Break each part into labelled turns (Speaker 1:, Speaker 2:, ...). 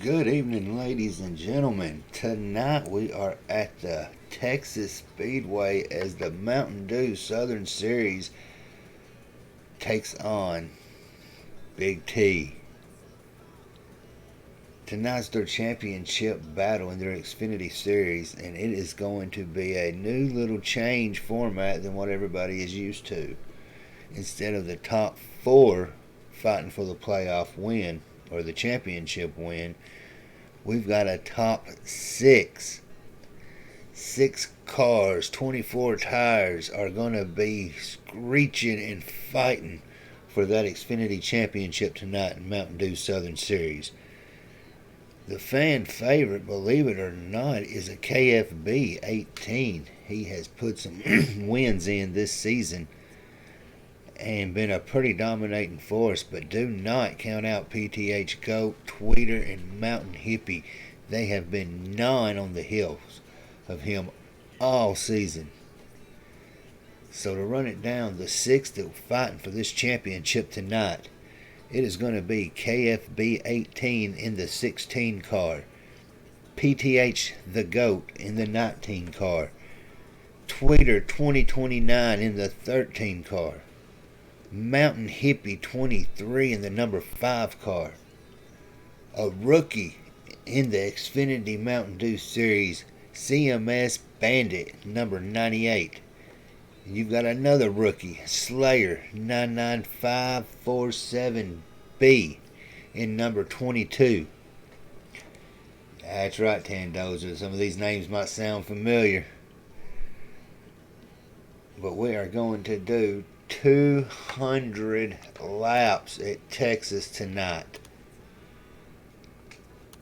Speaker 1: Good evening, ladies and gentlemen. Tonight we are at the Texas Speedway as the Mountain Dew Southern Series takes on Big T. Tonight's their championship battle in their Xfinity Series, and it is going to be a new little change format than what everybody is used to. Instead of the top four fighting for the playoff win or the championship win, we've got a top six. 6 cars, 24 tires are going to be screeching and fighting for that Xfinity championship tonight in Mountain Dew Southern Series. The fan favorite, believe it or not, is a KFB 18. He has put some wins in this season and been a pretty dominating force, but do not count out PTH Goat, Tweeter, and Mountain Hippie. They have been gnawing on the heels of him all season. So to run it down, the six that are fighting for this championship tonight, it is going to be KFB 18 in the 16 car, PTH the Goat in the 19 car, Tweeter 2029 in the 13 car, Mountain Hippie 23 in the number 5 car, a rookie in the Xfinity Mountain Dew Series, CMS Bandit number 98. You've got another rookie, Slayer 99547B in number 22. That's right, Tandozer. Some of these names might sound familiar, but we are going to do 200 laps at Texas tonight.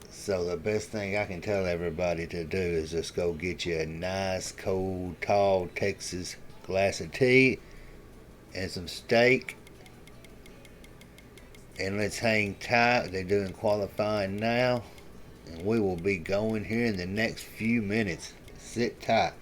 Speaker 1: So the best thing I can tell everybody to do is just go get you a nice, cold, tall Texas glass of tea and some steak, and let's hang tight. They're doing qualifying now, and we will be going here in the next few minutes. Sit tight.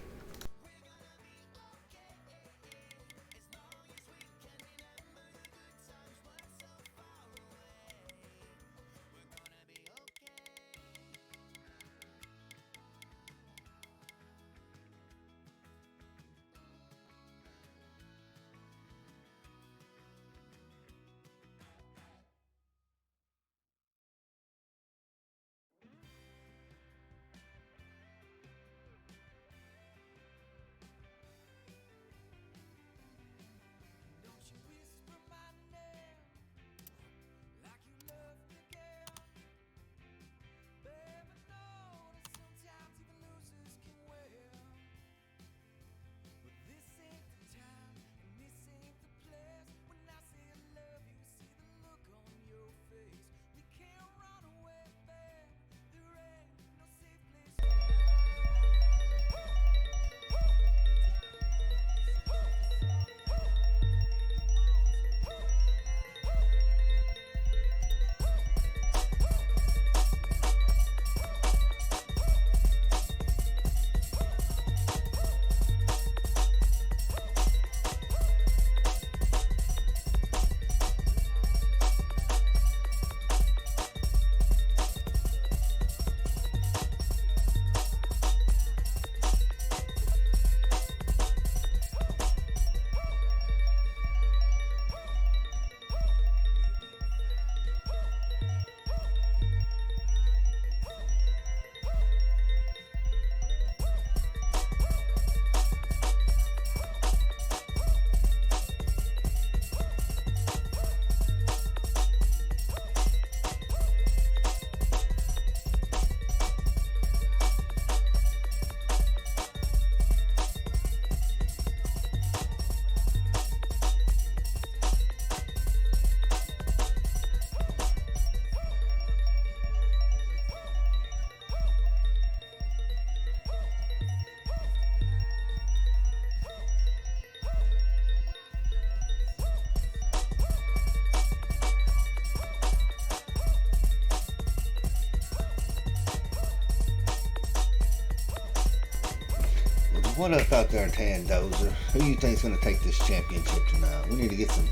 Speaker 1: What up out there, Tandozer? Who you think's gonna take this championship tonight? We need to get some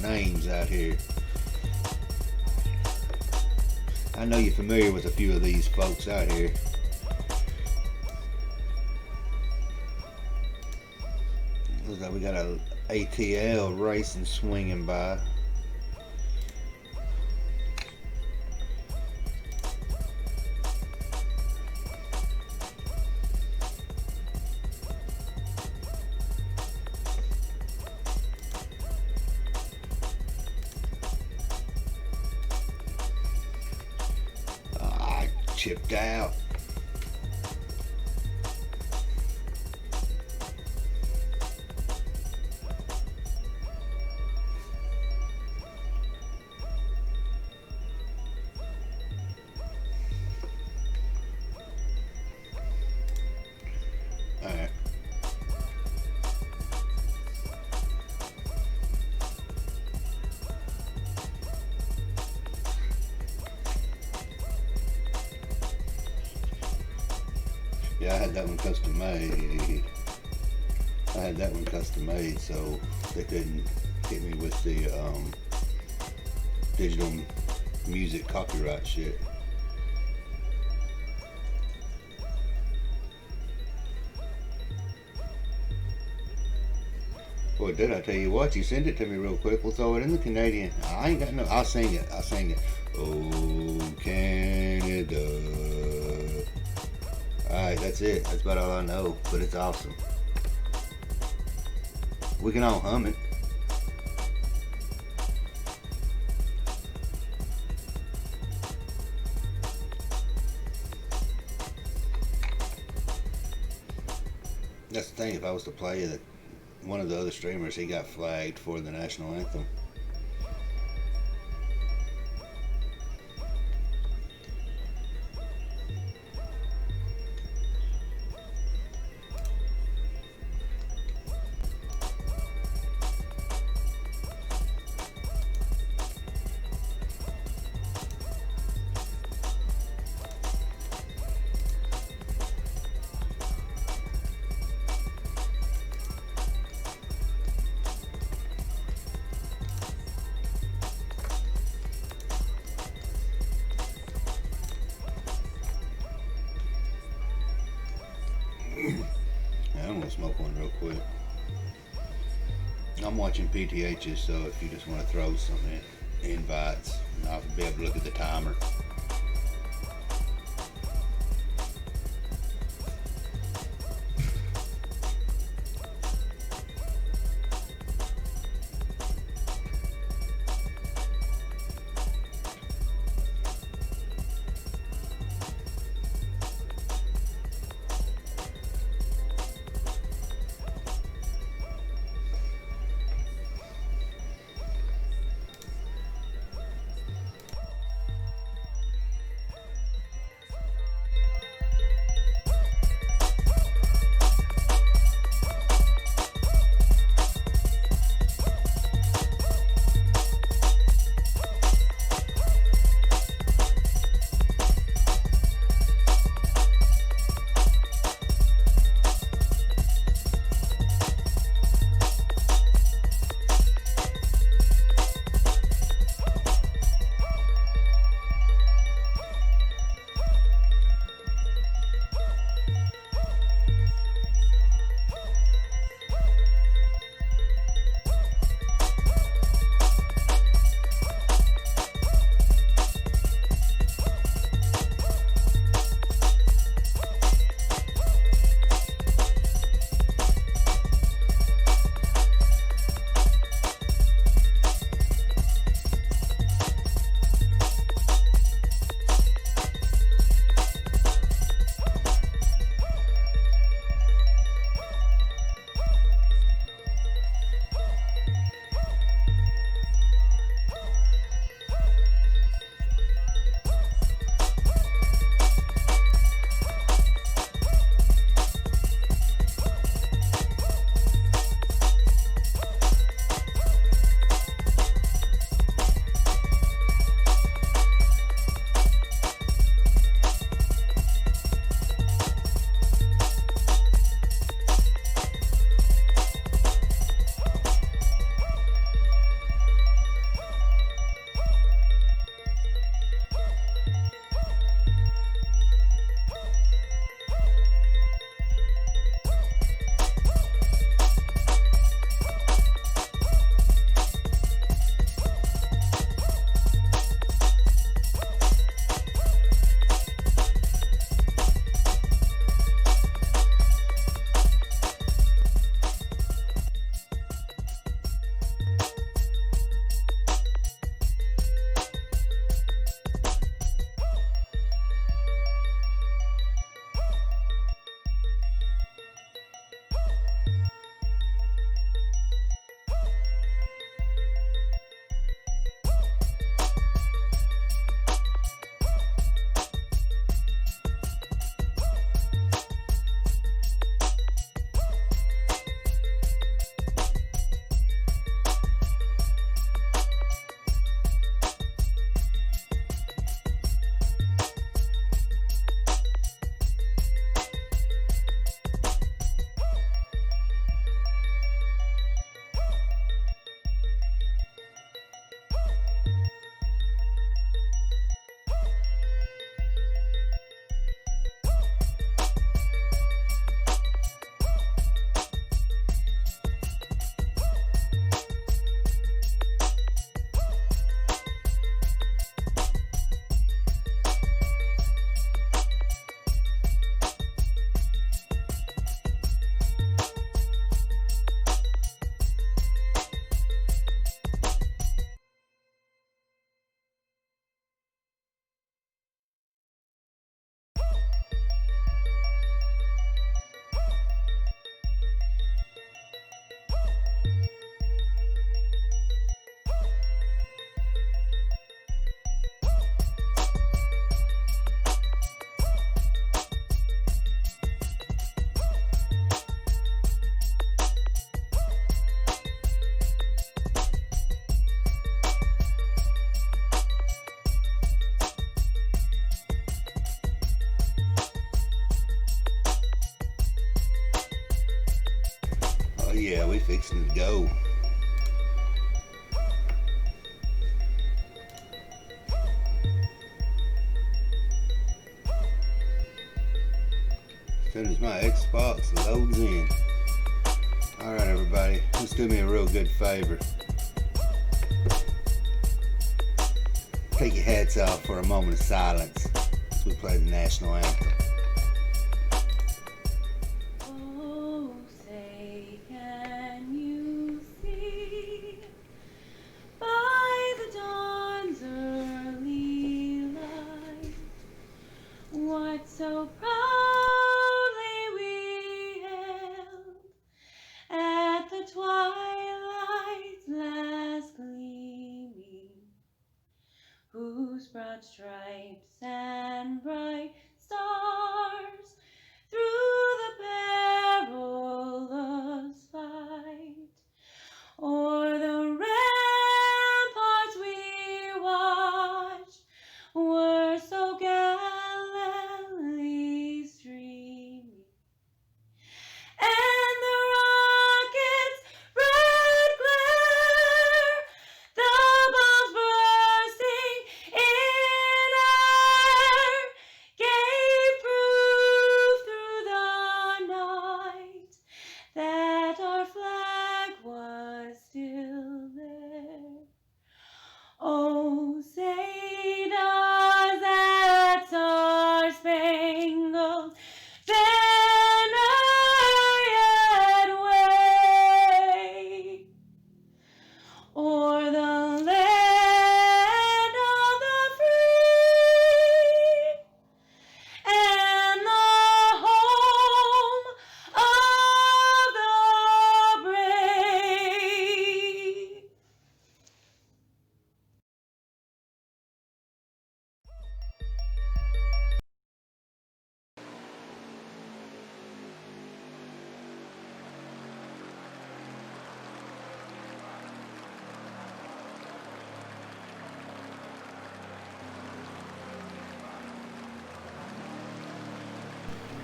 Speaker 1: names out here. I know you're familiar with a few of these folks out here. Looks like we got a ATL racing swinging by. Chipped out. All right. Yeah, I had that one custom made. So they couldn't hit me with the digital music copyright shit. Boy, did I tell you what? You send it to me real quick. We'll throw it in the Canadian. I ain't got no. I'll sing it. Oh, Canada. Alright, that's it. That's about all I know. But it's awesome. We can all hum it. That's the thing. If I was to play it, one of the other streamers, he got flagged for the national anthem. I'm gonna smoke one real quick. I'm watching PTHs, so if you just want to throw some invites, I'll be able to look at the timer. Oh yeah, we fixing to go. As soon as my Xbox loads in. Alright everybody, just do me a real good favor. Take your hats off for a moment of silence as we play the national anthem.
Speaker 2: Oh, say can you see by the dawn's early light what so proudly we hailed at the twilight's last gleaming, whose broad stripes and bright stars through the perilous fight o'er the ramparts we watched were so gallantly streaming, and the rocket's red glare, the bombs bursting in air, gave proof through the night that our flag was still there. Oh, say does that star-spangled banner yet wave o'er the land of the free and the home of the brave?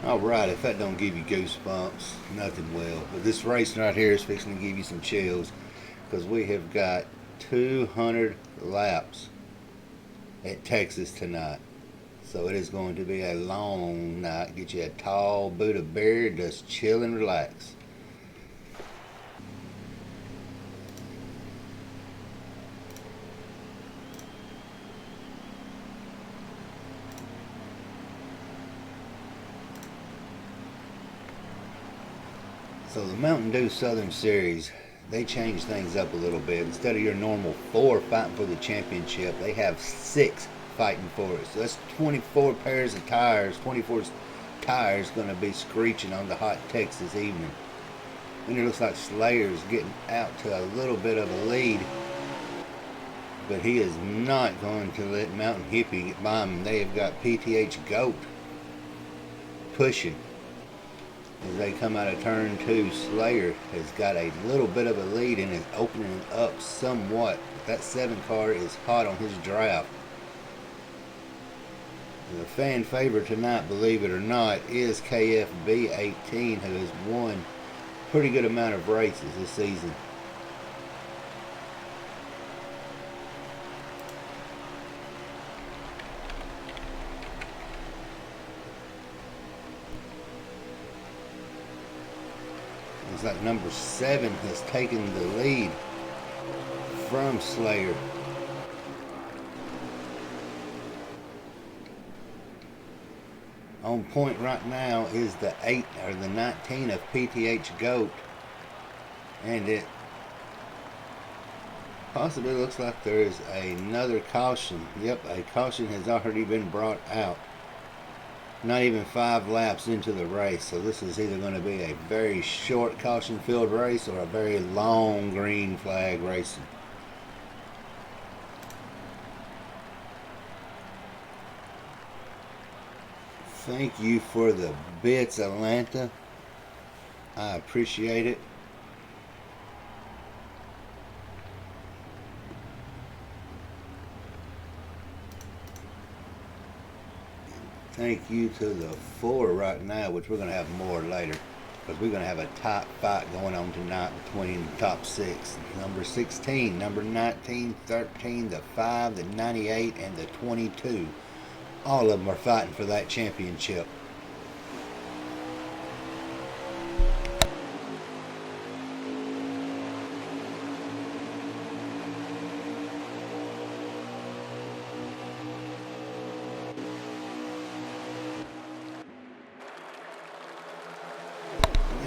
Speaker 1: Alright, if that don't give you goosebumps, nothing will. But this race right here is fixing to give you some chills because we have got 200 laps at Texas tonight. So it is going to be a long night. Get you a tall boot of beer, just chill and relax. So the Mountain Dew Southern Series, they changed things up a little bit. Instead of your normal 4 fighting for the championship, they have 6 fighting for it. So that's 24 pairs of tires, 24 tires going to be screeching on the hot Texas evening. And it looks like Slayer's getting out to a little bit of a lead, but he is not going to let Mountain Hippie get by him. They have got PTH Goat pushing. As they come out of turn 2, Slayer has got a little bit of a lead and is opening up somewhat. But that 7 car is hot on his draft. The fan favorite tonight, believe it or not, is KFB 18, who has won a pretty good amount of races this season. It's like number 7 has taken the lead from Slayer. On point right now is the 8 or the 19 of PTH Goat, and it possibly looks like there is another caution. Yep, a caution has already been brought out. Not even 5 laps into the race, so this is either going to be a very short caution filled race or a very long green flag racing. Thank you for the bits, Atlanta. I appreciate it. Thank you to the 4 right now, which we're going to have more later. because we're going to have a top fight going on tonight between the top six. Number 16, number 19, 13, the 5, the 98, and the 22. All of them are fighting for that championship.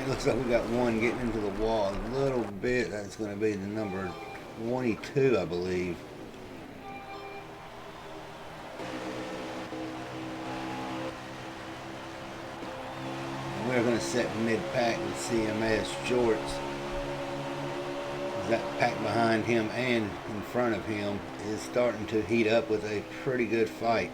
Speaker 1: It looks like we got one getting into the wall a little bit. That's going to be the number 22, I believe. We're going to set mid-pack with CMS Jorts. That pack behind him and in front of him is starting to heat up with a pretty good fight.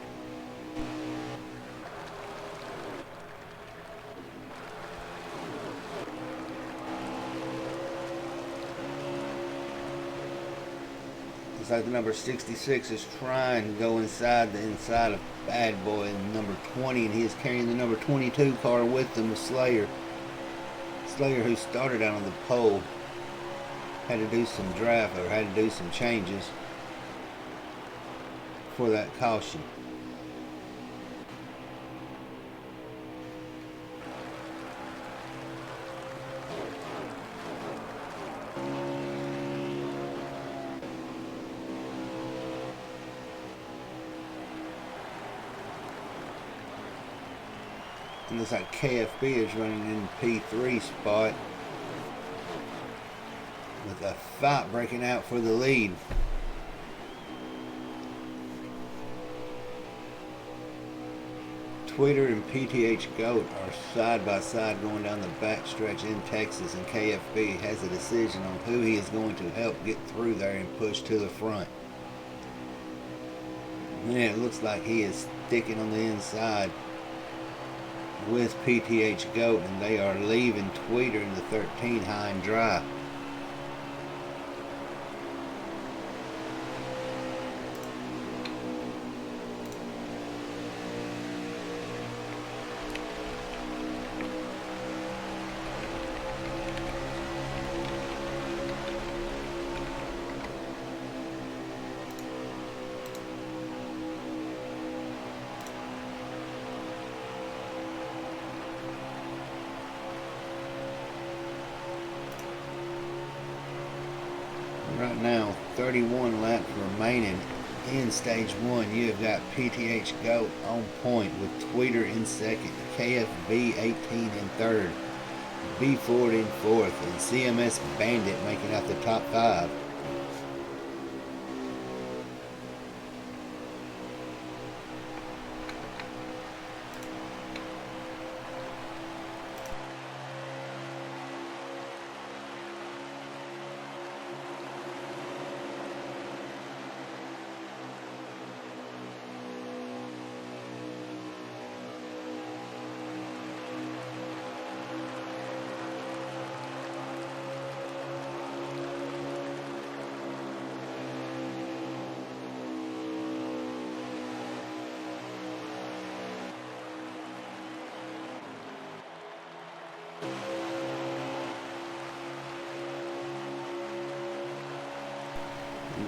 Speaker 1: Looks like the number 66 is trying to go inside of Bad Boy and number 20, and he is carrying the number 22 car with him, with Slayer. Slayer, who started out on the pole, had to do some draft, or had to do some changes for that caution. And looks like KFB is running in P3 spot, with a fight breaking out for the lead. Twitter and PTH Goat are side by side going down the backstretch in Texas, and KFB has a decision on who he is going to help get through there and push to the front. And it looks like he is sticking on the inside with PTH Goat, and they are leaving Tweeter in the 13 high and dry. Right now, 31 laps remaining in stage one. You have got PTH Goat on point with Tweeter in second, KFB 18 in third, B Ford in fourth, and CMS Bandit making out the top five.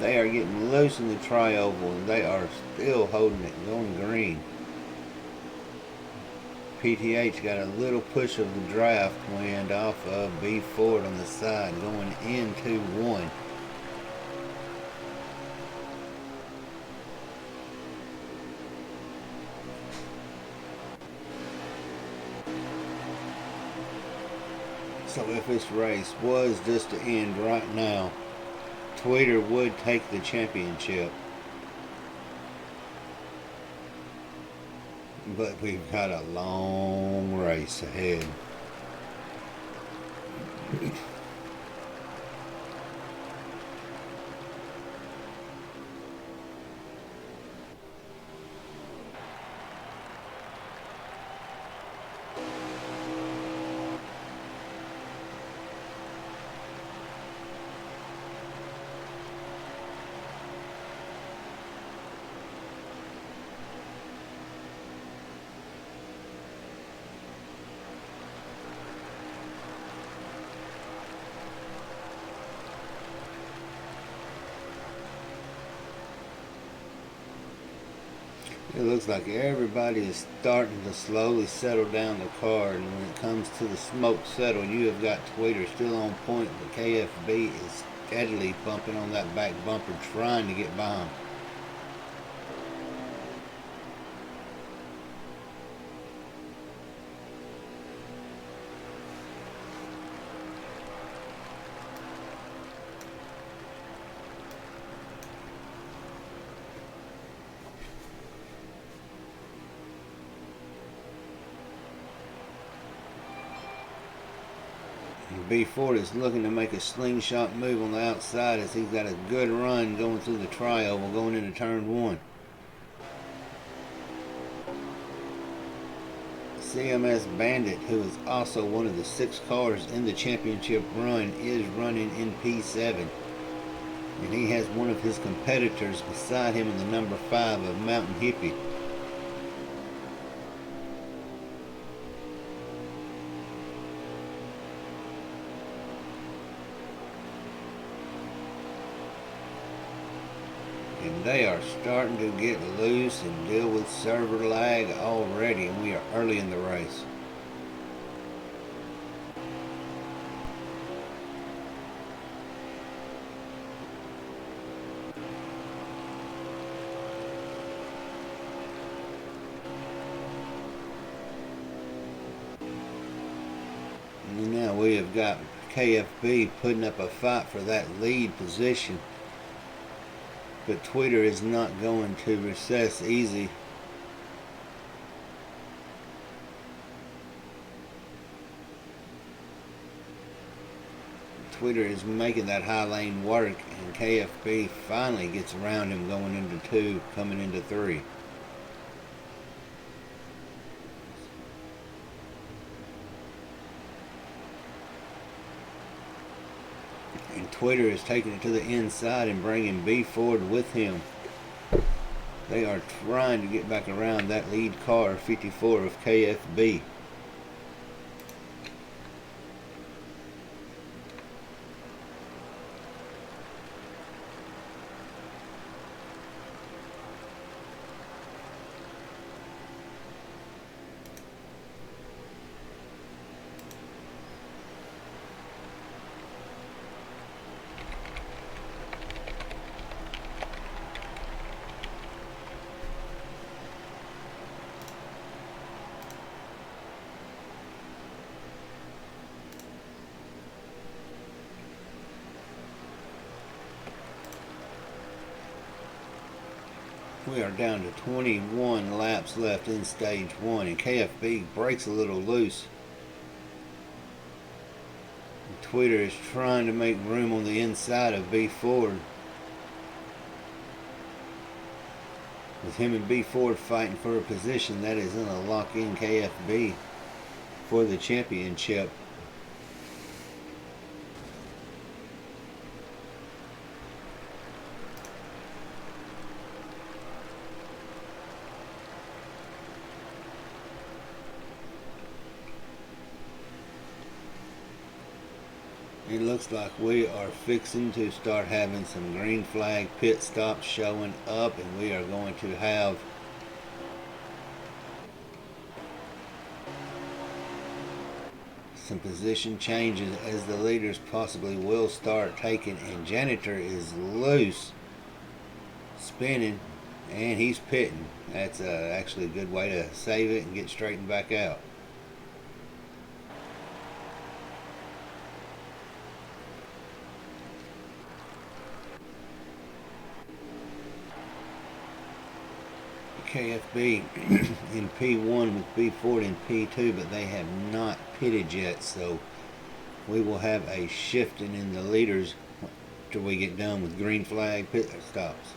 Speaker 1: They are getting loose in the tri-oval, and they are still holding it, going green. PTH got a little push of the draft wind off of B Ford on the side, going into one. So if this race was just to end right now, Tweeter would take the championship. But we've got a long race ahead. looks like everybody is starting to slowly settle down the car, and when it comes to the smoke settle, you have got Tweeter still on point, but KFB is steadily bumping on that back bumper, trying to get by him. B Ford is looking to make a slingshot move on the outside as he's got a good run going through the trioval going into turn one. CMS Bandit, who is also one of the 6 cars in the championship run, is running in P7. And he has one of his competitors beside him in the number 5 of Mountain Hippie. And they are starting to get loose and deal with server lag already, and we are early in the race. And now we have got KFB putting up a fight for that lead position. But Tweeter is not going to recess easy. Tweeter is making that high lane work, and KFB finally gets around him going into 2, coming into 3. And Tweeter is taking it to the inside and bringing B Ford with him. They are trying to get back around that lead car, 54 of KFB. We are down to 21 laps left in stage 1, and KFB breaks a little loose. And Tweeter is trying to make room on the inside of B Ford. With him and B Ford fighting for a position, that is going to lock in KFB for the championship. It looks like we are fixing to start having some green flag pit stops showing up, and we are going to have some position changes as the leaders possibly will start taking, and Janitor is loose, spinning, and he's pitting. That's actually a good way to save it and get straightened back out. KFB in P1 with B Ford in P2, but they have not pitted yet, so we will have a shifting in the leaders till we get done with green flag pit stops.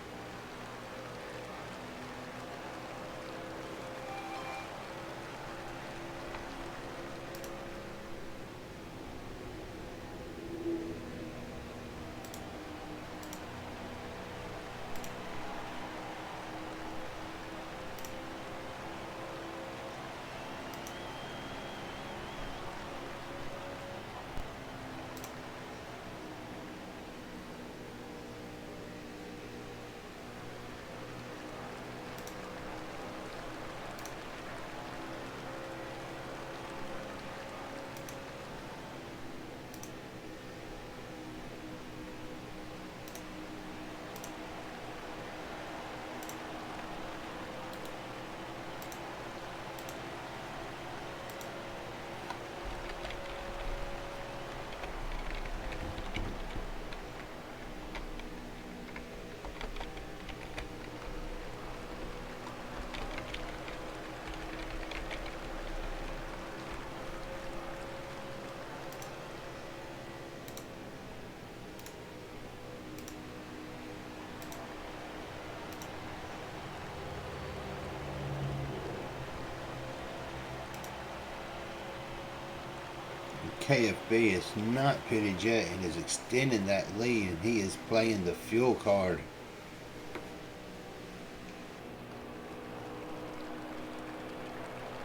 Speaker 1: KFB is not pitted yet and is extending that lead, and he is playing the fuel card.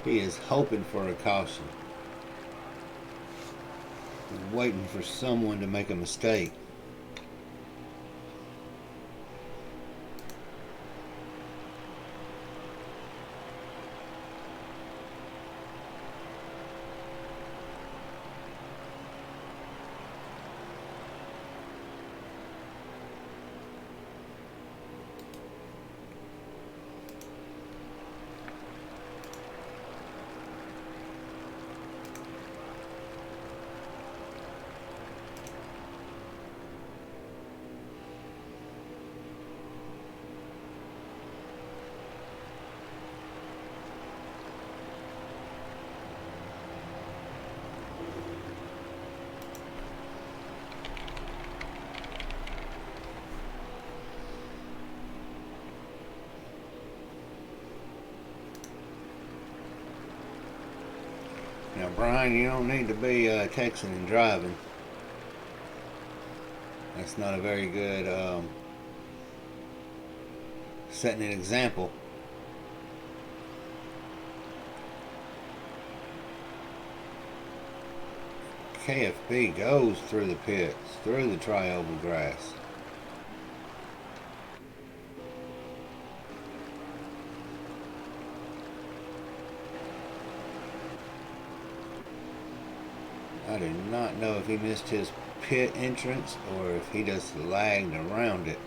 Speaker 1: He is hoping for a caution. He's waiting for someone to make a mistake. Now, Brian, you don't need to be texting and driving. That's not a very good setting an example. KFB goes through the pits, through the tri-oval grass. I do not know if he missed his pit entrance or if he just lagged around it.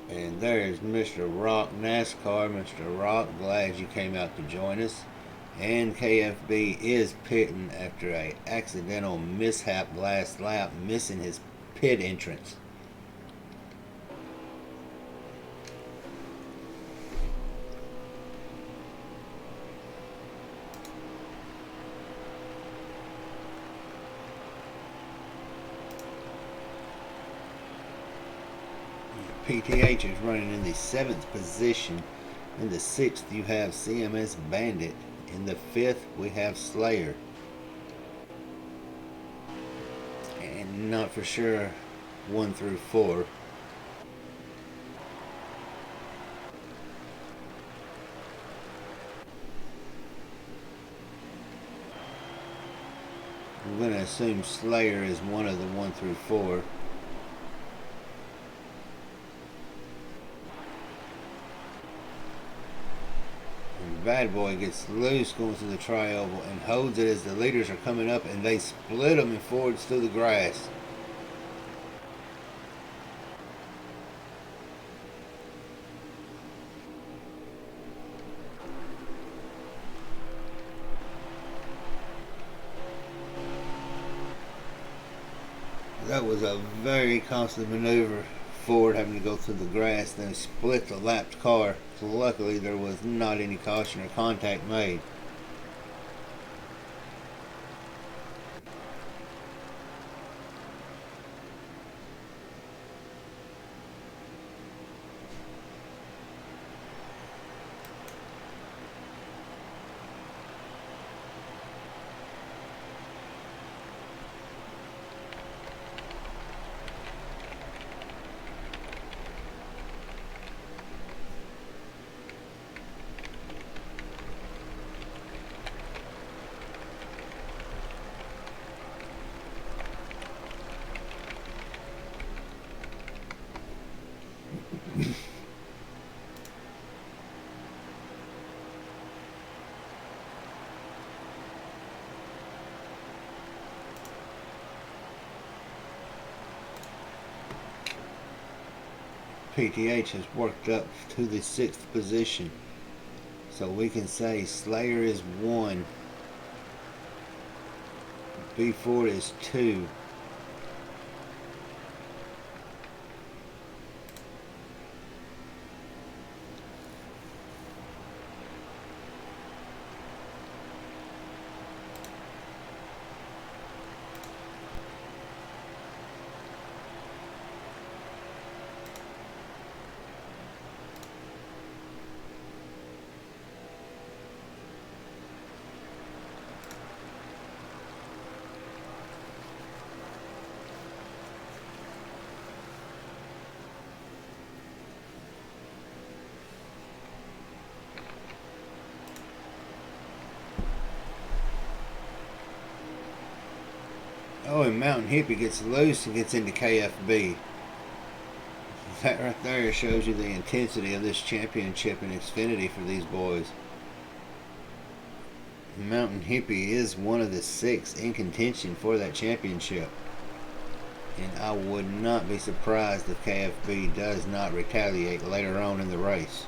Speaker 1: And there's Mr. Rock NASCAR. Mr. Rock, glad you came out to join us. And KFB is pitting after a accidental mishap last lap, missing his pit entrance. PTH is running in the 7th position. In the 6th, you have CMS Bandit. In the 5th, we have Slayer. And not for sure 1 through 4. I'm going to assume Slayer is one of the 1 through 4. Bad Boy gets loose going through the tri-oval and holds it as the leaders are coming up, and they split them and forwards through the grass. That was a very costly maneuver. Ford having to go through the grass, then split the lapped car. So luckily there was not any caution or contact made. PTH has worked up to the 6th position. So we can say Slayer is 1. B4 is 2. Oh, and Mountain Hippie gets loose and gets into KFB. That right there shows you the intensity of this championship in Xfinity for these boys. Mountain Hippie is one of the 6 in contention for that championship. And I would not be surprised if KFB does not retaliate later on in the race.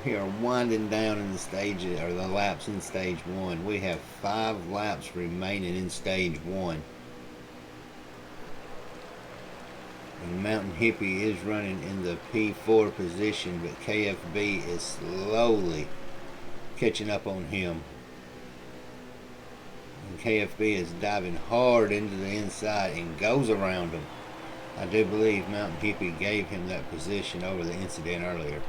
Speaker 1: We are winding down in the stages, or the laps in stage 1. We have 5 laps remaining in stage 1. And Mountain Hippie is running in the P4 position, but KFB is slowly catching up on him. And KFB is diving hard into the inside and goes around him. I do believe Mountain Hippie gave him that position over the incident earlier.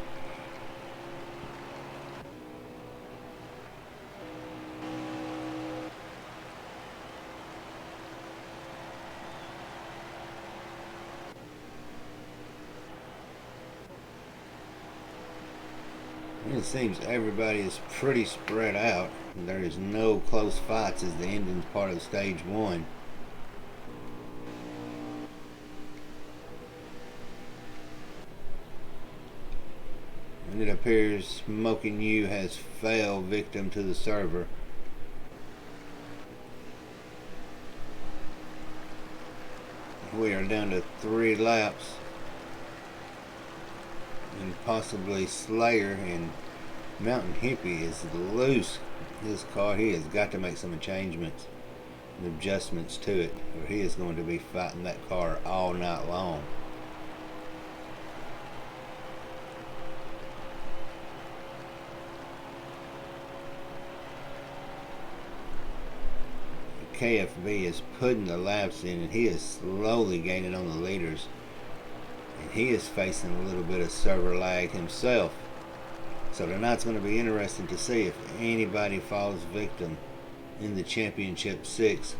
Speaker 1: It seems everybody is pretty spread out. There is no close fights as the ending part of stage 1. And it appears Smoking You has fell victim to the server. We are down to 3 laps. And possibly Slayer, and Mountain Hippie is loose. His car, he has got to make some changements and adjustments to it, or he is going to be fighting that car all night long. KFB is putting the laps in, and he is slowly gaining on the leaders. And he is facing a little bit of server lag himself. So tonight's going to be interesting to see if anybody falls victim in the Championship 6.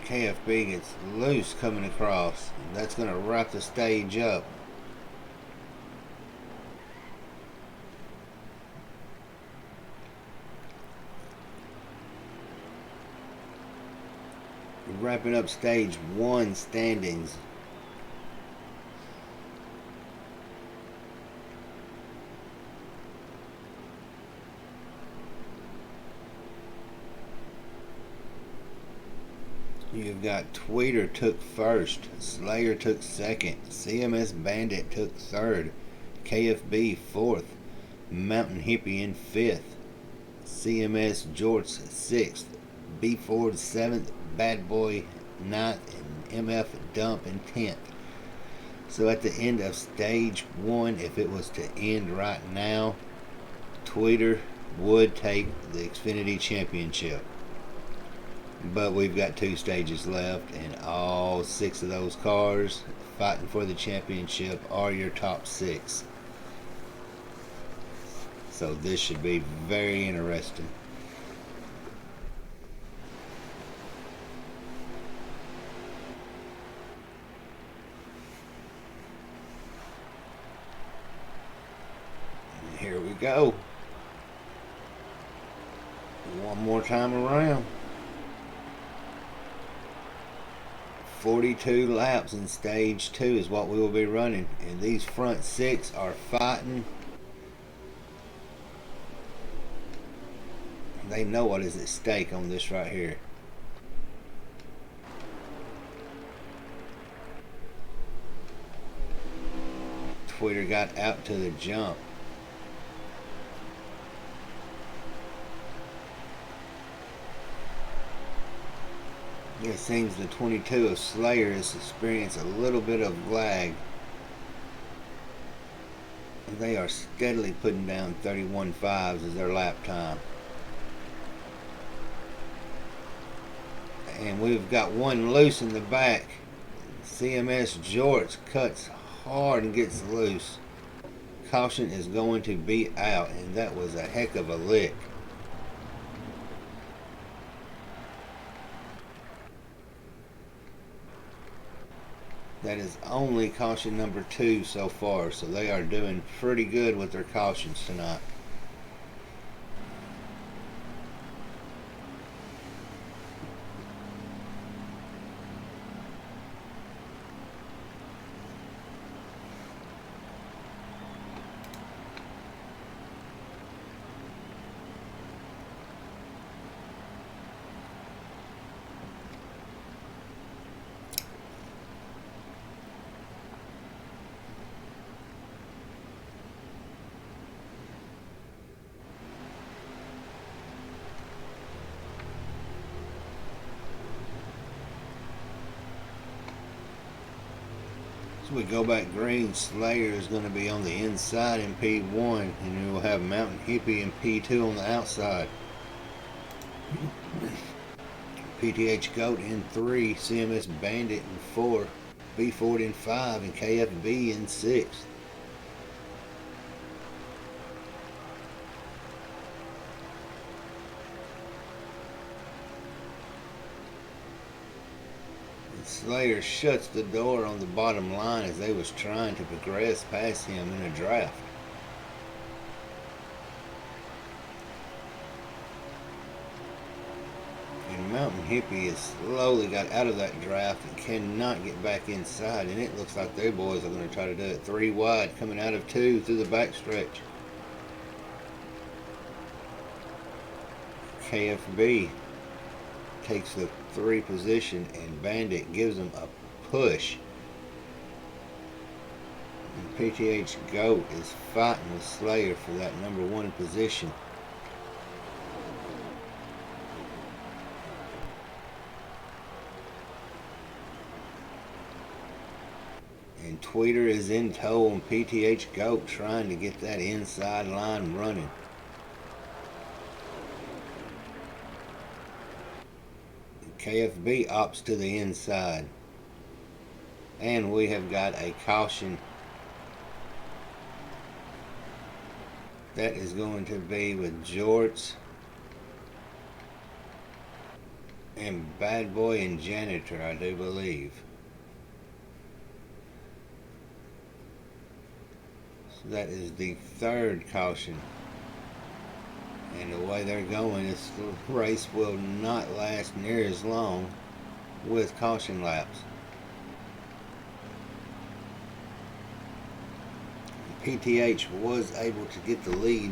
Speaker 1: KFB gets loose coming across. That's going to wrap the stage up. We're wrapping up stage 1 standings. You've got Tweeter took first, Slayer took second, CMS Bandit took third, KFB fourth, Mountain Hippie in fifth, CMS Jorts sixth, B Ford seventh, Bad Boy ninth, and MF Dump in 10th. So at the end of stage 1, if it was to end right now, Tweeter would take the Xfinity Championship. But we've got 2 stages left, and all 6 of those cars fighting for the championship are your top 6. So this should be very interesting. And here we go. One more time around. 42 laps in stage 2 is what we will be running, and these front 6 are fighting. They know what is at stake on this right here. Twitter got out to the jump. It seems the 22 of Slayer has experienced a little bit of lag. They are steadily putting down 31.5s as their lap time. And we've got one loose in the back. CMS Jorts cuts hard and gets loose. Caution is going to be out, and that was a heck of a lick. That is only caution number 2 so far, so they are doing pretty good with their cautions tonight. So we go back green. Slayer is going to be on the inside in P1, and we'll have Mountain Hippie in P2 on the outside. PTH Goat in 3, CMS Bandit in 4, B Ford in 5, and KFB in 6. Slayer shuts the door on the bottom line as they was trying to progress past him in a draft. And Mountain Hippie has slowly got out of that draft and cannot get back inside, and it looks like their boys are going to try to do it 3 wide, coming out of 2 through the backstretch. KFB takes the 3 position, and Bandit gives them a push. And PTH Goat is fighting with Slayer for that number 1 position. And Tweeter is in tow on PTH Goat, trying to get that inside line running. KFB opts to the inside. And we have got a caution. That is going to be with Jorts and Bad Boy and Janitor, I do believe. So that is the 3rd caution. And the way they're going, this race will not last near as long with caution laps. PTH was able to get the lead,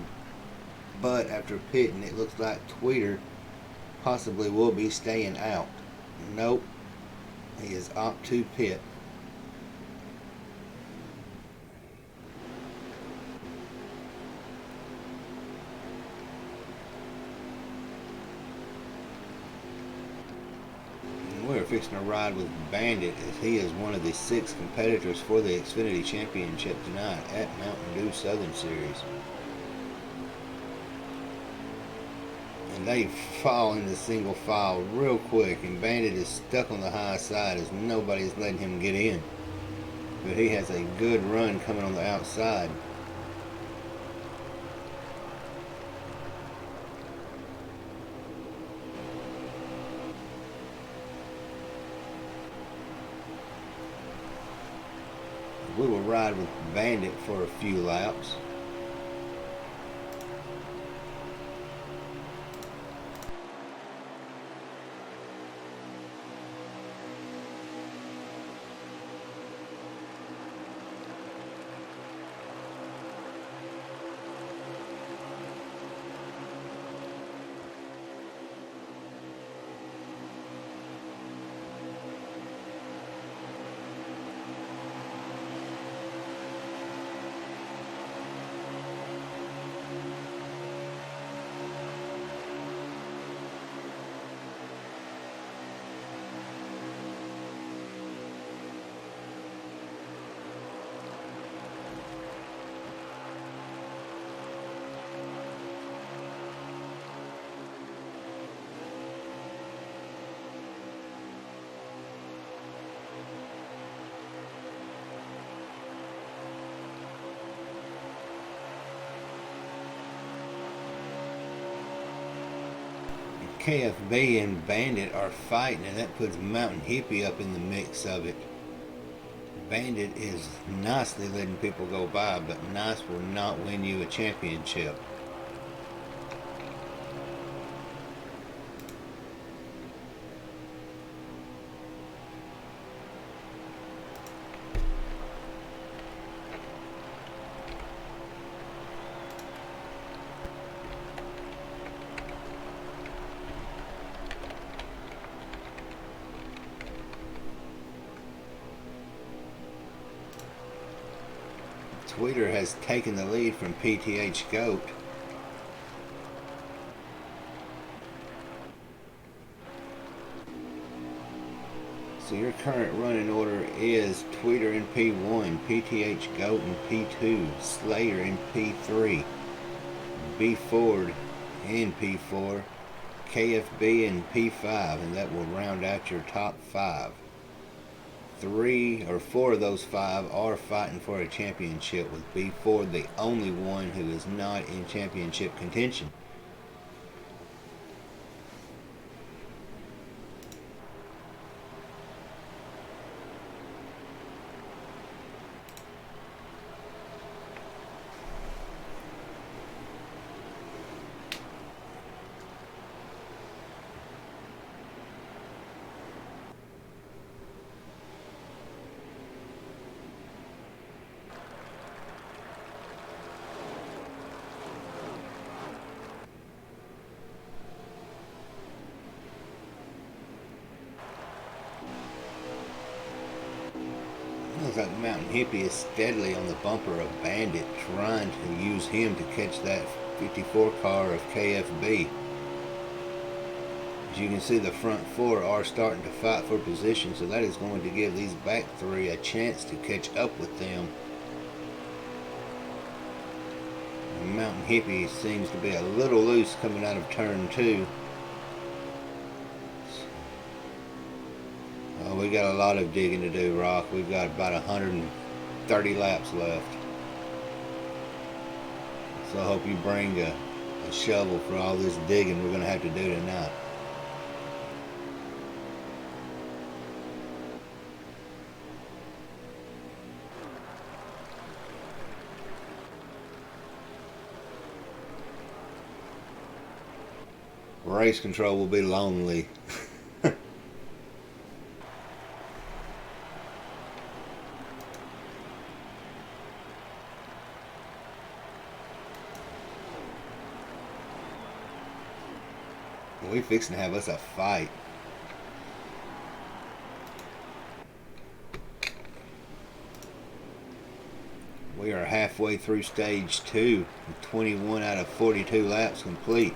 Speaker 1: but after pitting, it looks like Tweeter possibly will be staying out. Nope, he is opt to pit. We're fixing to ride with Bandit, as he is one of the 6 competitors for the Xfinity Championship tonight at Mountain Dew Southern Series. And they fall in the single file real quick, and Bandit is stuck on the high side as nobody's letting him get in. But he has a good run coming on the outside. We will ride with Bandit for a few laps. KFB and Bandit are fighting, and that puts Mountain Hippie up in the mix of it. Bandit is nicely letting people go by, but nice will not win you a championship. Tweeter has taken the lead from PTH Goat. So your current running order is Tweeter in P1, PTH Goat in P2, Slayer in P3, B Ford in P4, KFB in P5, and that will round out your top 5. 3 or 4 of those 5 are fighting for a championship, with B Ford the only one who is not in championship contention. Looks like Mountain Hippie is steadily on the bumper of Bandit, trying to use him to catch that 54 car of KFB. As you can see, the front 4 are starting to fight for position, so that is going to give these back 3 a chance to catch up with them. And Mountain Hippie seems to be a little loose coming out of turn 2. We got a lot of digging to do, Rock. We've got about 130 laps left. So I hope you bring a shovel for all this digging we're going to have to do tonight. Race control will be lonely. We fixing to have us a fight. We are halfway through stage 2, 21 out of 42 laps complete.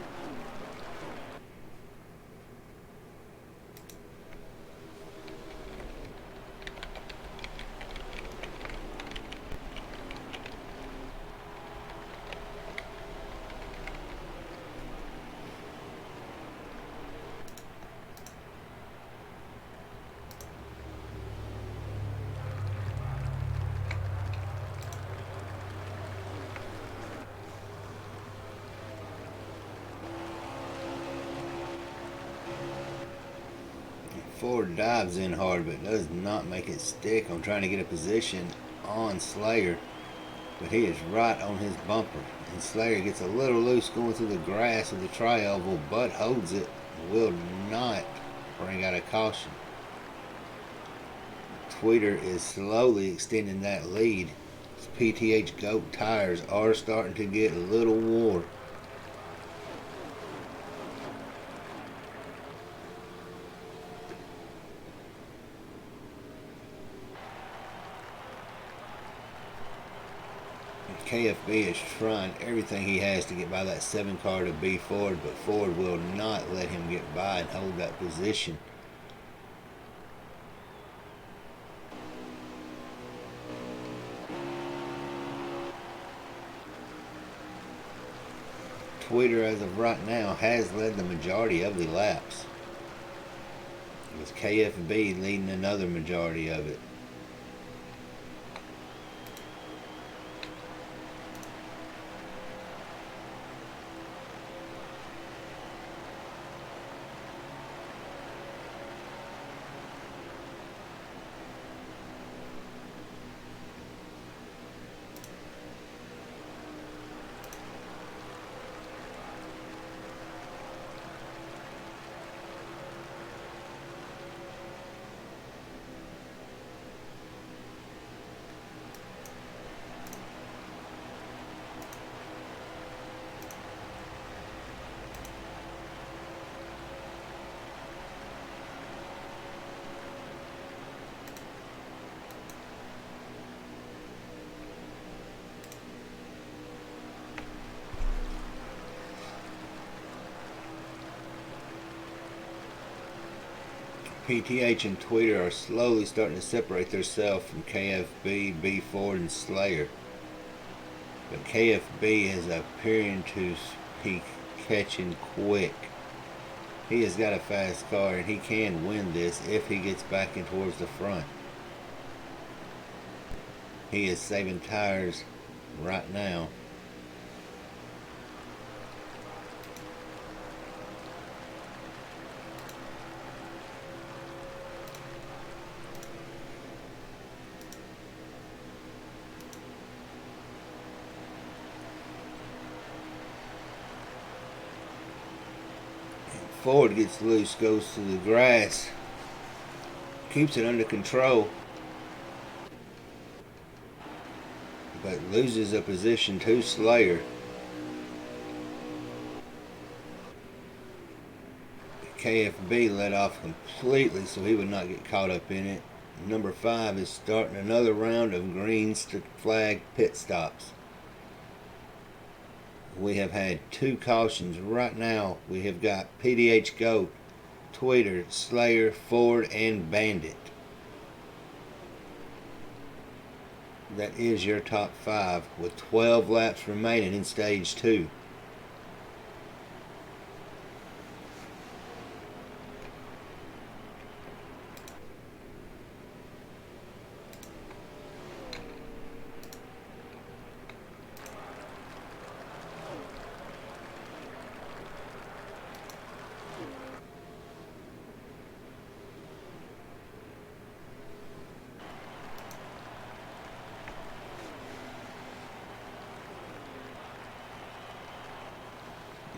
Speaker 1: Ford dives in hard, but does not make it stick on trying to get a position on Slayer. But he is right on his bumper. And Slayer gets a little loose going through the grass of the tri-oval, but holds it. Will not bring out a caution. Tweeter is slowly extending that lead. His PTH Goat tires are starting to get a little wore. KFB is trying everything he has to get by that 7 car to B Ford, but Ford will not let him get by and hold that position. Tweeter, as of right now, has led the majority of the laps, with KFB leading another majority of it. PTH and Twitter are slowly starting to separate themselves from KFB, B Ford, and Slayer. But KFB is appearing to be catching quick. He has got a fast car and he can win this if he gets back in towards the front. He is saving tires right now. Ford gets loose, goes to the grass, keeps it under control, but loses a position to Slayer. KFB let off completely so he would not get caught up in it. Number 5 is starting another round of green flag pit stops. We have had 2 cautions right now. We have got PDH Goat, Twitter, Slayer, Ford, and Bandit. That is your top 5 with 12 laps remaining in stage 2.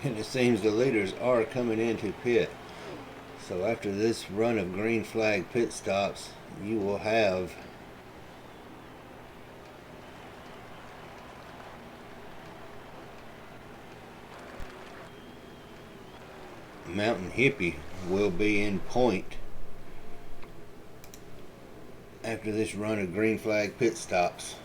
Speaker 1: And it seems the leaders are coming into pit. So after this run of green flag pit stops, you will have Mountain Hippie will be in point after this run of green flag pit stops.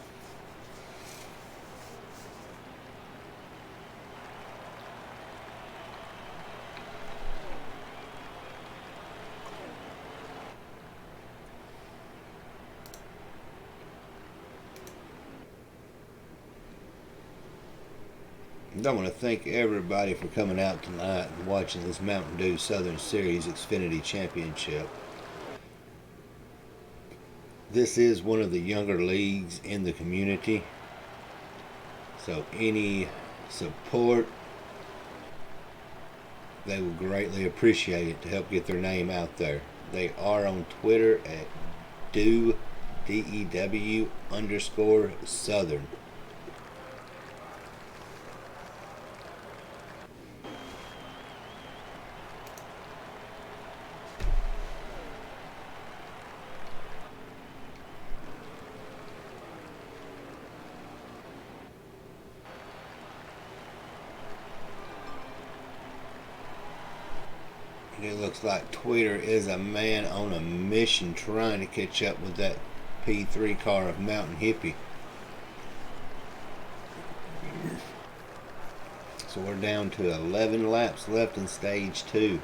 Speaker 1: I want to thank everybody for coming out tonight and watching this Mountain Dew Southern Series Xfinity Championship. This is one of the younger leagues in the community, so any support, they will greatly appreciate it to help get their name out there. They are on Twitter at Dew, DEW_Southern. It looks like Twitter is a man on a mission trying to catch up with that P3 car of Mountain Hippie. So we're down to 11 laps left in stage 2.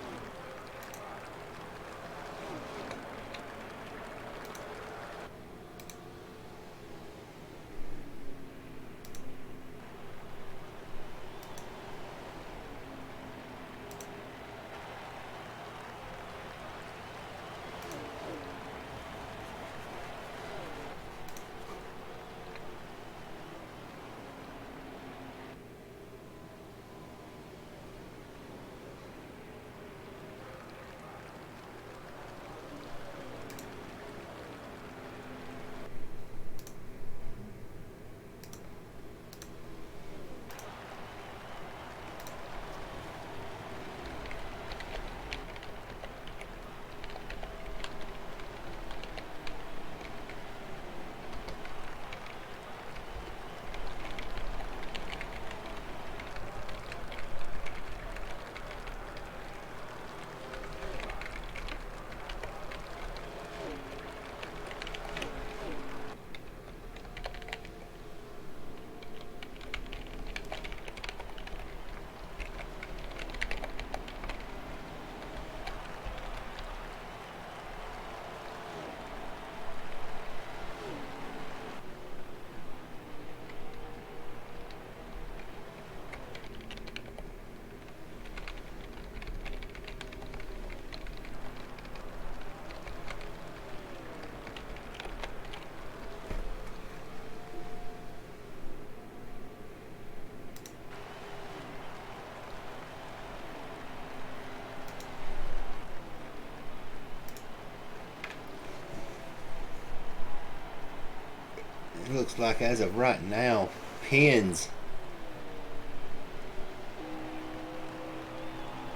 Speaker 1: It looks like as of right now, Pins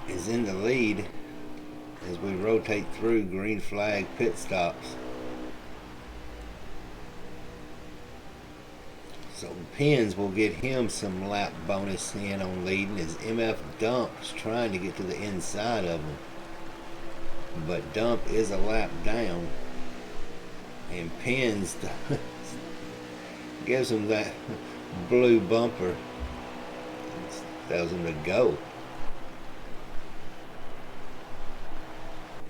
Speaker 1: is in the lead as we rotate through green flag pit stops. So Pins will get him some lap bonus in on leading as MF Dump's trying to get to the inside of him. But Dump is a lap down. And Pins gives him that blue bumper. Tells him to go.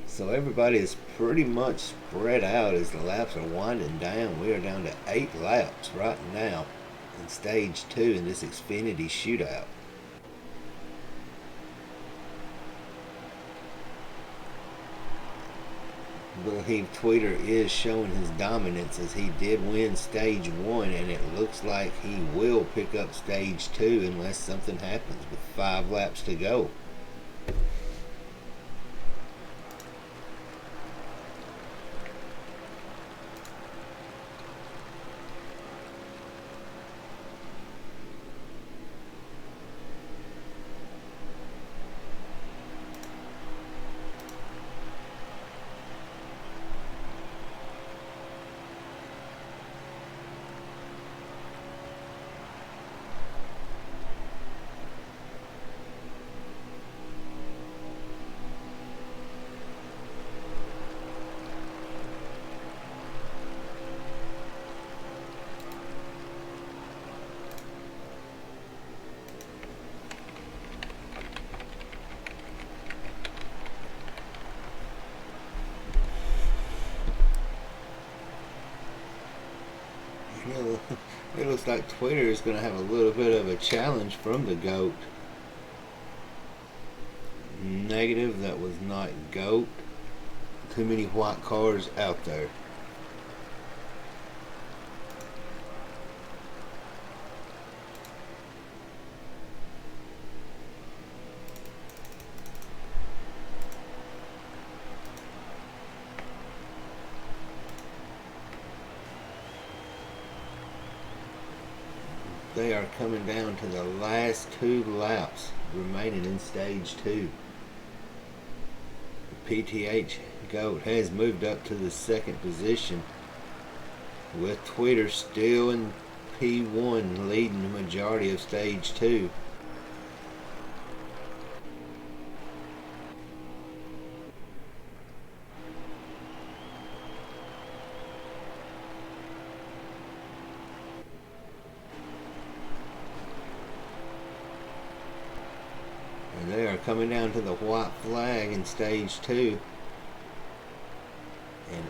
Speaker 1: So everybody is pretty much spread out as the laps are winding down. We are down to 8 laps right now in stage 2 in this Xfinity shootout. I believe Tweeter is showing his dominance as he did win stage 1, and it looks like he will pick up stage 2 unless something happens with 5 laps to go. It looks like Twitter is going to have a little bit of a challenge from the GOAT. Negative, that was not GOAT. Too many white cars out there. They are coming down to the last 2 laps remaining in stage 2. PTH GOAT has moved up to the 2nd position with Twitter still in P1 leading the majority of stage 2. And they are coming down to the white flag in stage 2. And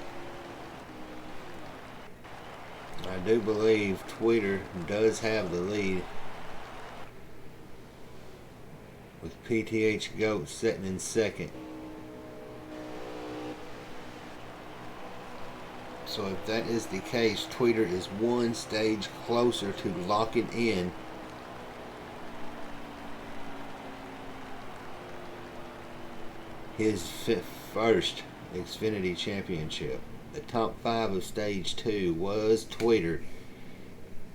Speaker 1: I do believe Twitter does have the lead, with PTH GOAT sitting in 2nd. So if that is the case, Twitter is 1 stage closer to locking in his first Xfinity championship. The top 5 of stage 2 was Twitter.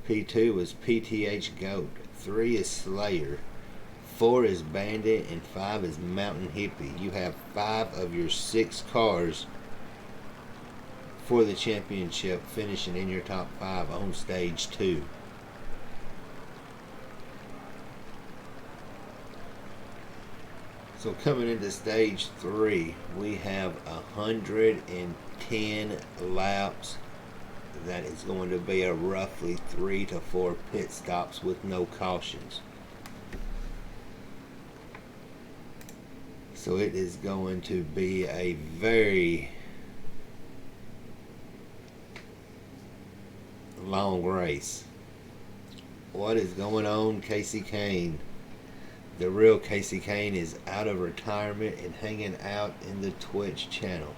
Speaker 1: P2 was PTH GOAT. 3 is Slayer. 4 is Bandit. And 5 is Mountain Hippie. You have 5 of your 6 cars for the championship finishing in your top 5 on stage 2. So coming into stage 3, we have 110 laps. That is going to be a roughly 3 to 4 pit stops with no cautions. So it is going to be a very long race. What is going on, Casey Kane? The real Casey Kane is out of retirement and hanging out in the Twitch channel.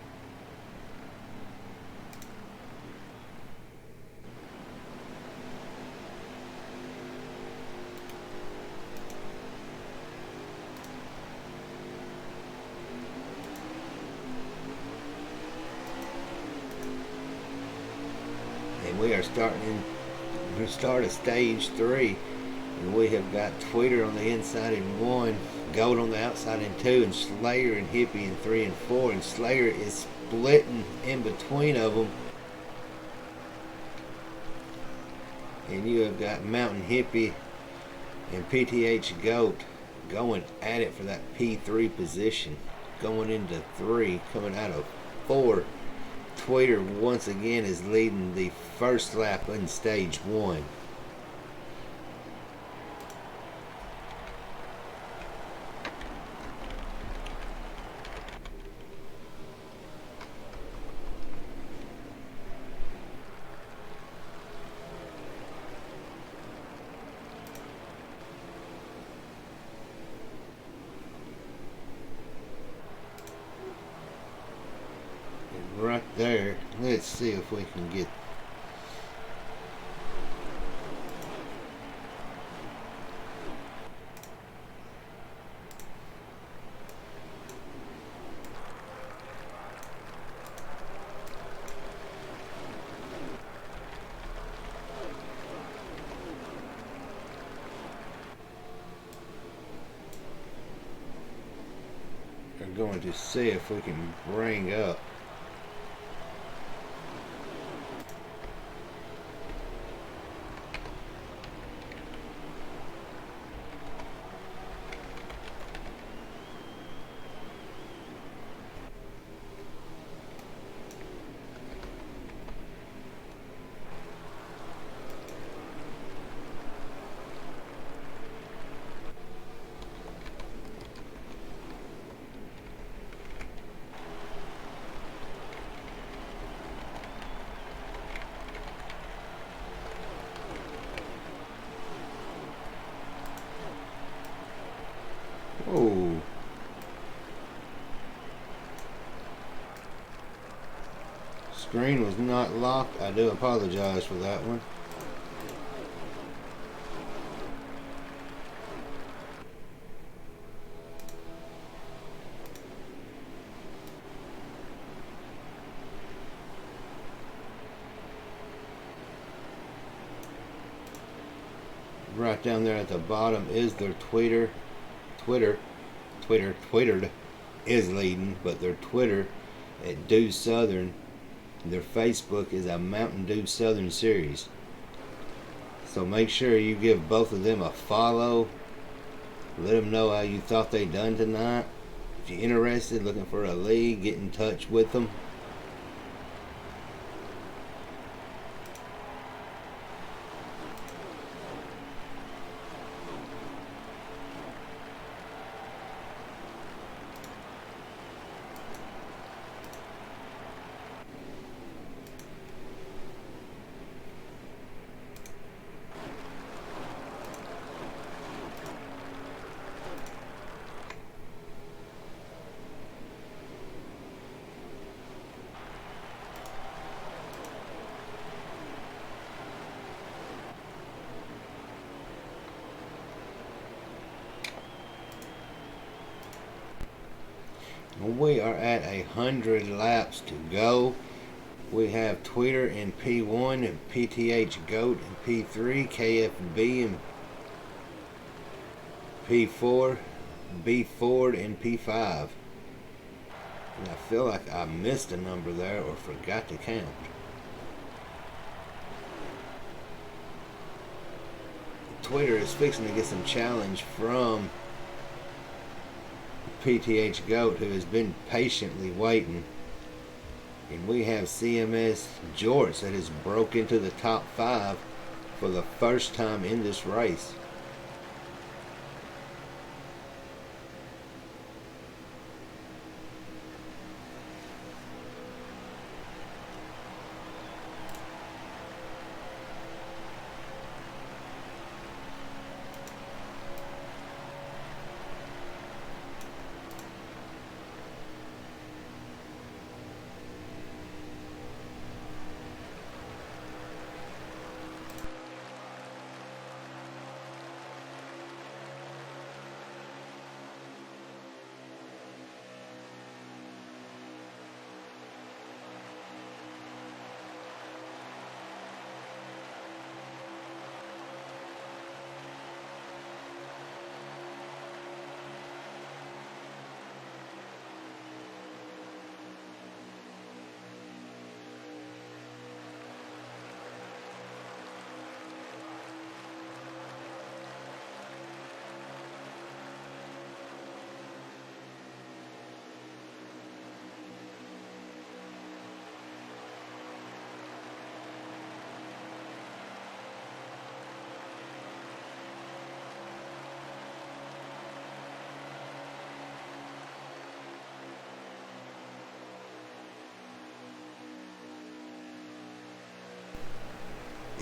Speaker 1: And we are starting in We start of stage 3, and we have got Tweeter on the inside in 1, Gold on the outside in 2, and Slayer and Hippie in 3 and 4, and Slayer is splitting in between of them. And you have got Mountain Hippie and PTH Goat going at it for that P3 position. Going into 3, coming out of 4. Tweeter once again is leading the first lap in stage 1. Right there, let's see if we can get we're going to see if we can bring up oh, screen was not locked. I do apologize for that one. Right down there at the bottom is their Tweeter is leading, but their Twitter at Dew Southern, their Facebook is a Mountain Dew Southern Series. So make sure you give both of them a follow. Let them know how you thought they done tonight. If you're interested, looking for a league, get in touch with them. We are at 100 laps to go. We have Tweeter in P1 and PTH Goat in P3, KFB in P4, B Ford in P5. And I feel like I missed a number there or forgot to count. Tweeter is fixing to get some challenge from PTH Goat, who has been patiently waiting. And we have CMS Jorts that has broke into the top 5 for the first time in this race.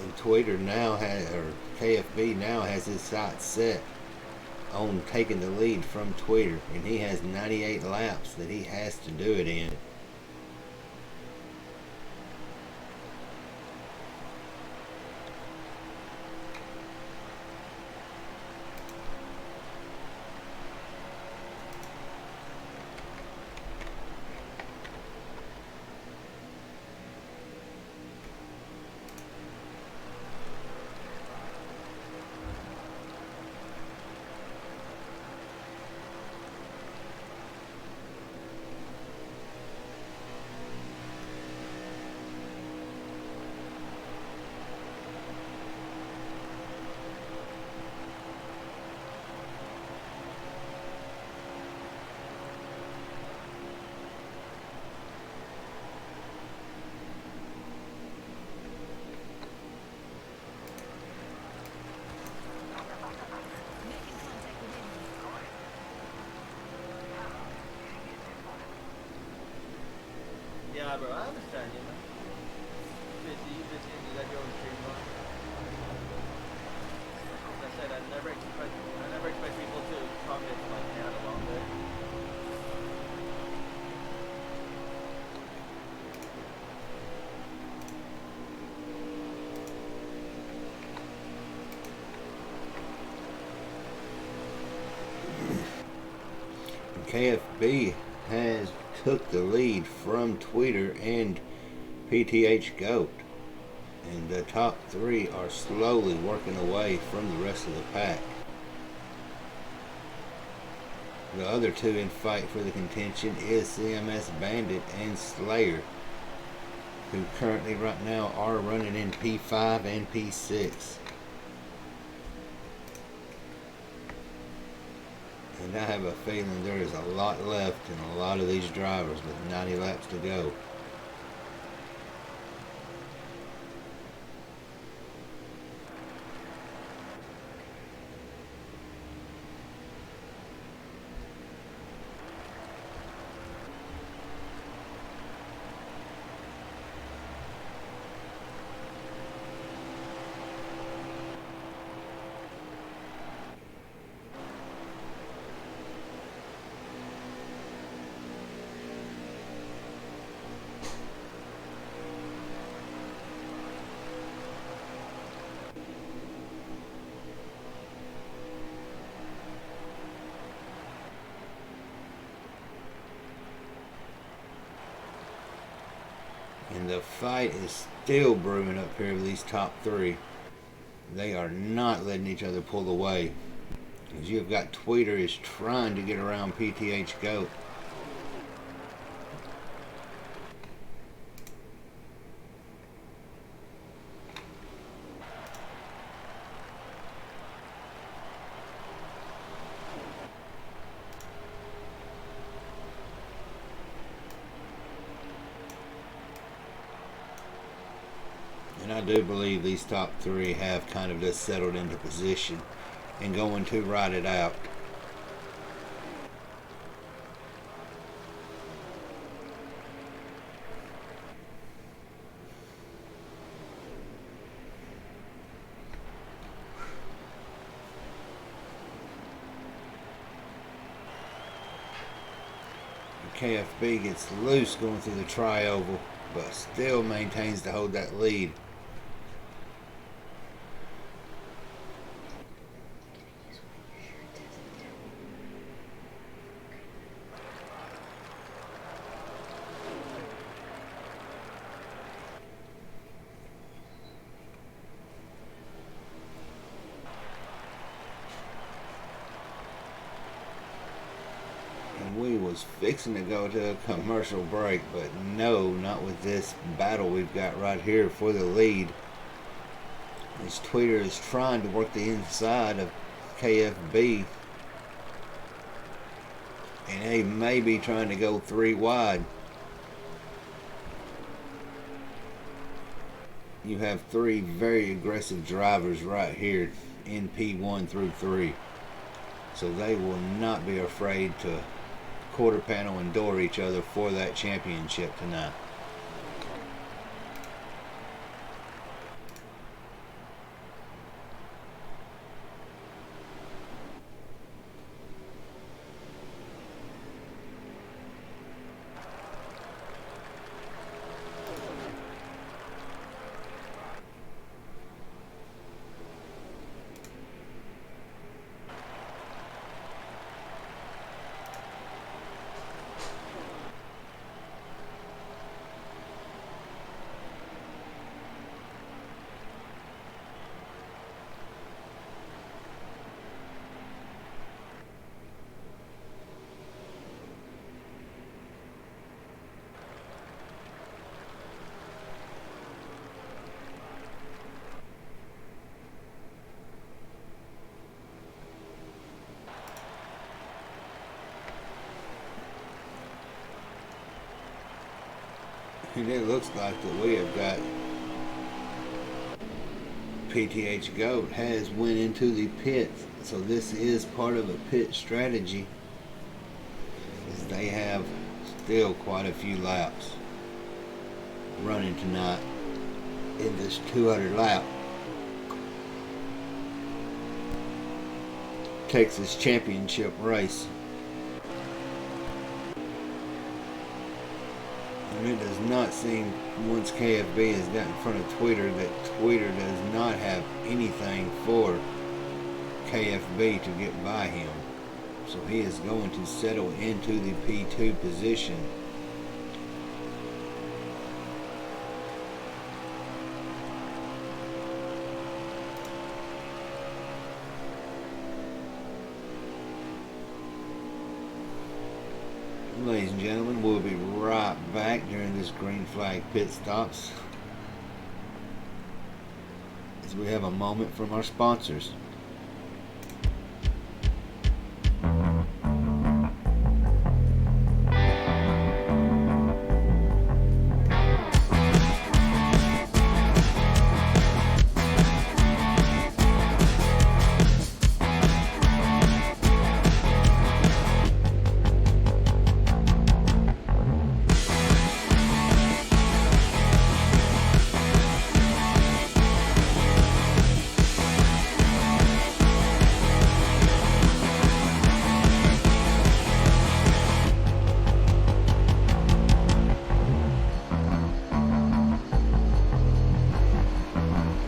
Speaker 1: And Twitter now has, or KFB now has his sights set on taking the lead from Twitter, and he has 98 laps that he has to do it in.
Speaker 3: Yeah, bro, I understand you, man. Busy, and you got your own stream going. As I said, I never expect people to comment like they had a long day.
Speaker 1: KFB has took the lead from Twitter and PTH Goat, and the top three are slowly working away from the rest of the pack. The other two in fight for the contention is CMS Bandit and Slayer, who currently right now are running in P5 and P6. And I have a feeling there is a lot left in a lot of these drivers with 90 laps to go. And the fight is still brewing up here with these top three. They are not letting each other pull away. As you've got Tweeter is trying to get around PTH Goat. And I do believe these top three have kind of just settled into position and going to ride it out. KFB gets loose going through the tri-oval, but still maintains to hold that lead. We was fixing to go to a commercial break, but no, not with this battle we've got right here for the lead. This Tweeter is trying to work the inside of KFB, and they may be trying to go three wide. You have three very aggressive drivers right here in P1 through 3, so they will not be afraid to quarter panel and door each other for that championship tonight. And it looks like that we have got PTH Goat has went into the pit. So this is part of a pit strategy, as they have still quite a few laps running tonight in this 200 lap Texas Championship race. And it does not seem, once KFB has got in front of Twitter, that Twitter does not have anything for KFB to get by him. So he is going to settle into the P2 position. Ladies and gentlemen, we'll be right back during this green flag pit stops as we have a moment from our sponsors.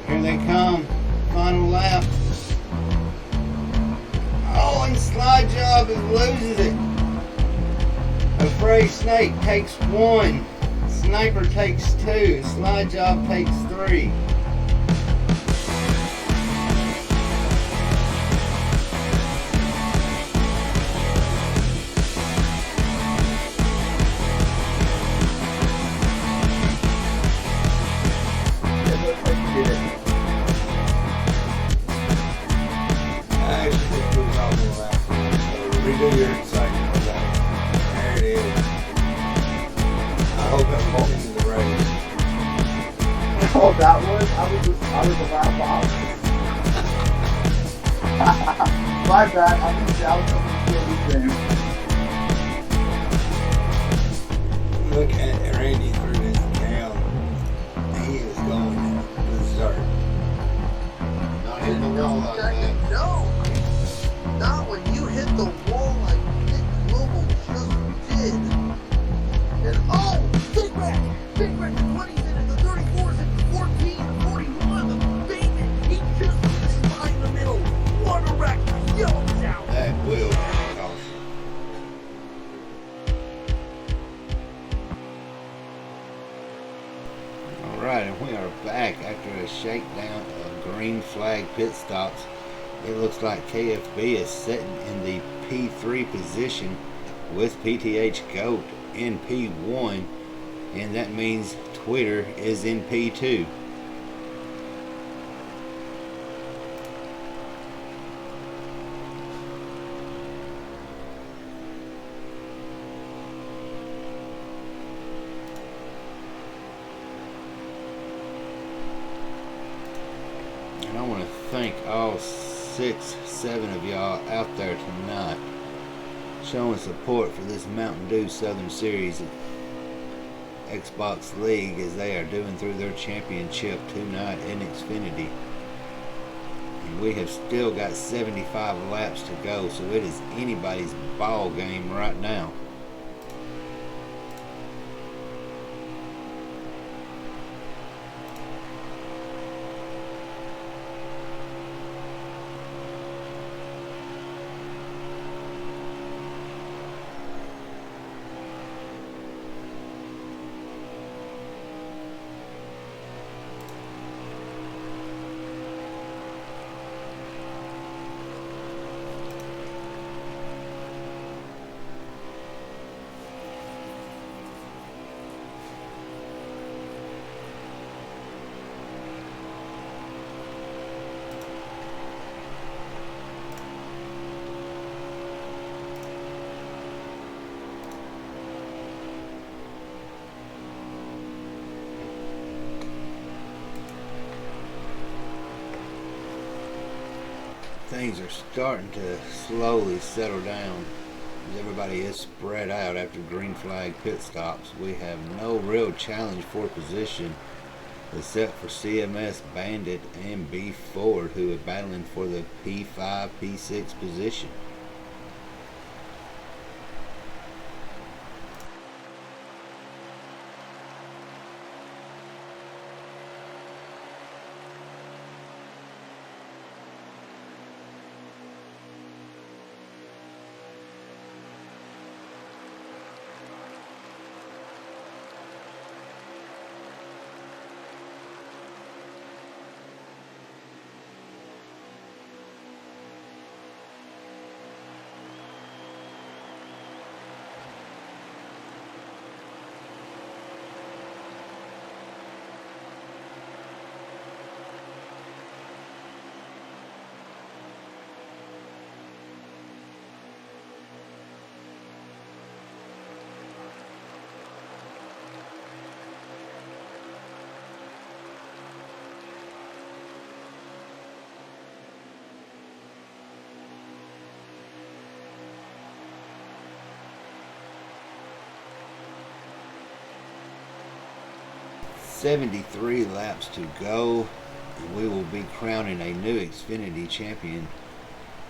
Speaker 1: Here they come, final lap. Oh, and Slide Job loses it. Afraid Snake takes 1. Sniper takes 2. Slide Job takes 3. Redo your excitement with that. There it is. I hope I'm holding the race.
Speaker 4: Oh, that was? I was a lap off. My bad. I was on the
Speaker 1: Look at Randy through this down. He is going berserk. Not hitting the wall like that.
Speaker 4: No. Not when you hit the wall like Nick Global just did. And oh, big wreck the 20s into the 34s into the 14, the 41, the baby. He just missed by in the middle. What a wreck. Yellow is out.
Speaker 1: That will be a caution. Alright, and we are back after a shakedown of green flag pit stops. It looks like KFB is sitting in the P3 position with PTH Goat in P1, and that means Twitter is in P2. And I want to thank all 6, 7 of y'all out there tonight showing support for this Mountain Dew Southern Series Xbox League as they are doing through their championship tonight in Xfinity. And we have still got 75 laps to go, so it is anybody's ball game right now. things are starting to slowly settle down. Everybody is spread out after green flag pit stops. We have no real challenge for position except for CMS, Bandit, and B Ford, who are battling for the P5, P6 position. "73 laps to go, and we will be crowning a new Xfinity champion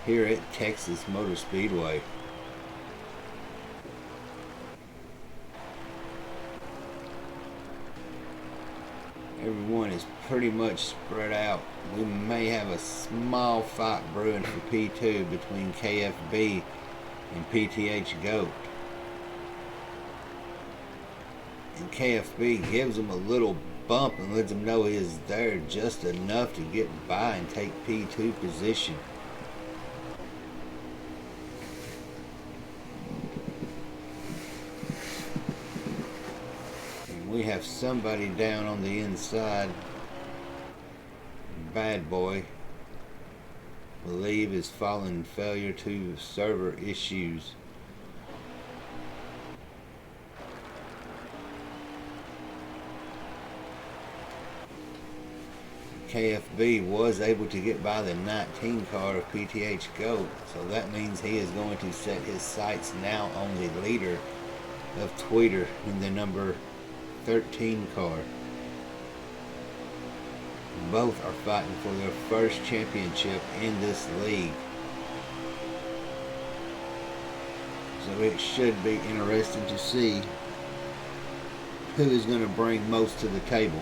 Speaker 1: here at Texas Motor Speedway." Everyone is pretty much spread out. We may have a small fight brewing for P2 between KFB and PTH Goat. And KFB gives him a little bump and lets him know he is there just enough to get by and take P2 position. And we have somebody down on the inside. Bad Boy, believe is following failure to server issues. KFB was able to get by the 19 car of PTH Goat, so that means he is going to set his sights now on the leader of Tweeter in the number 13 car. Both are fighting for their first championship in this league, so it should be interesting to see who is going to bring most to the table.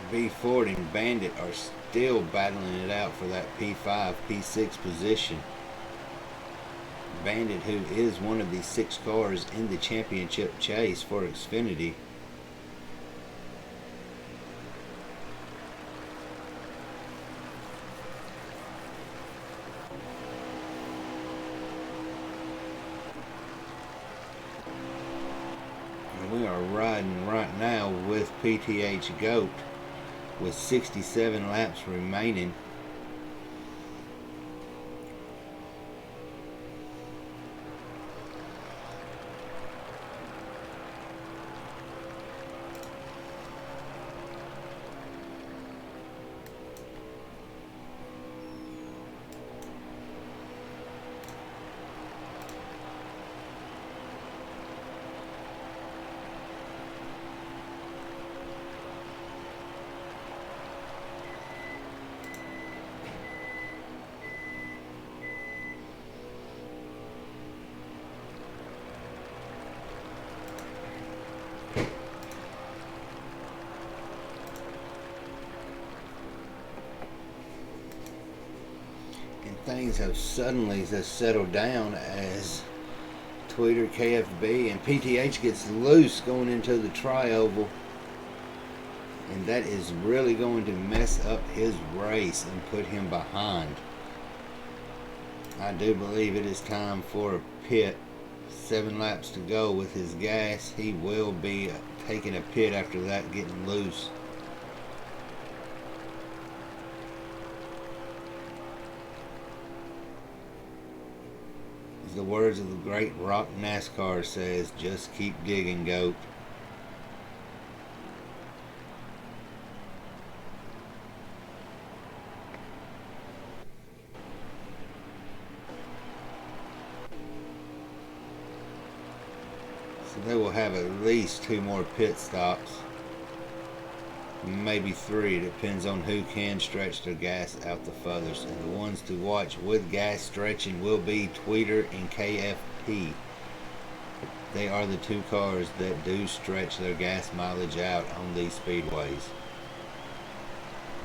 Speaker 1: B Ford and Bandit are still battling it out for that P5, P6 position. Bandit, who is one of the 6 cars in the championship chase for Xfinity. And we are riding right now with PTH Goat, with 67 laps remaining. things have suddenly just settled down as Tweeter, KFB, and PTH gets loose going into the tri-oval. And that is really going to mess up his race and put him behind. I do believe it is time for a pit. 7 laps to go with his gas. He will be taking a pit after that, getting loose. As the words of the great Rock NASCAR says, just keep digging, goat. They will have at least 2 more pit stops, maybe 3, depends on who can stretch their gas out the furthest. And the ones to watch with gas stretching will be Tweeter and KFP. They are the 2 cars that do stretch their gas mileage out on these speedways.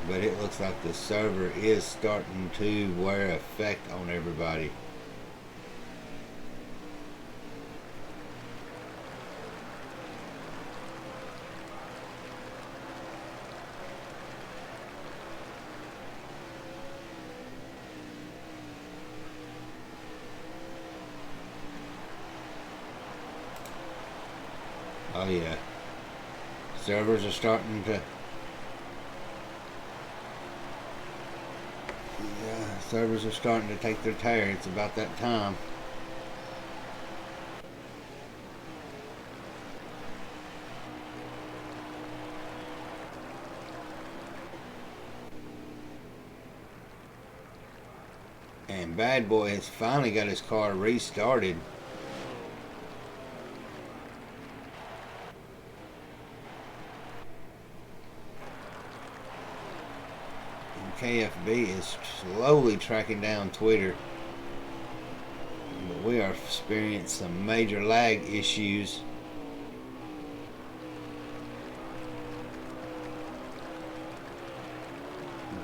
Speaker 1: But it looks like the server is starting to wear effect on everybody. Oh yeah, servers are starting to. Yeah, servers are starting to take their tear. It's about that time. And Bad Boy has finally got his car restarted. KFB is slowly tracking down Twitter, but we are experiencing some major lag issues.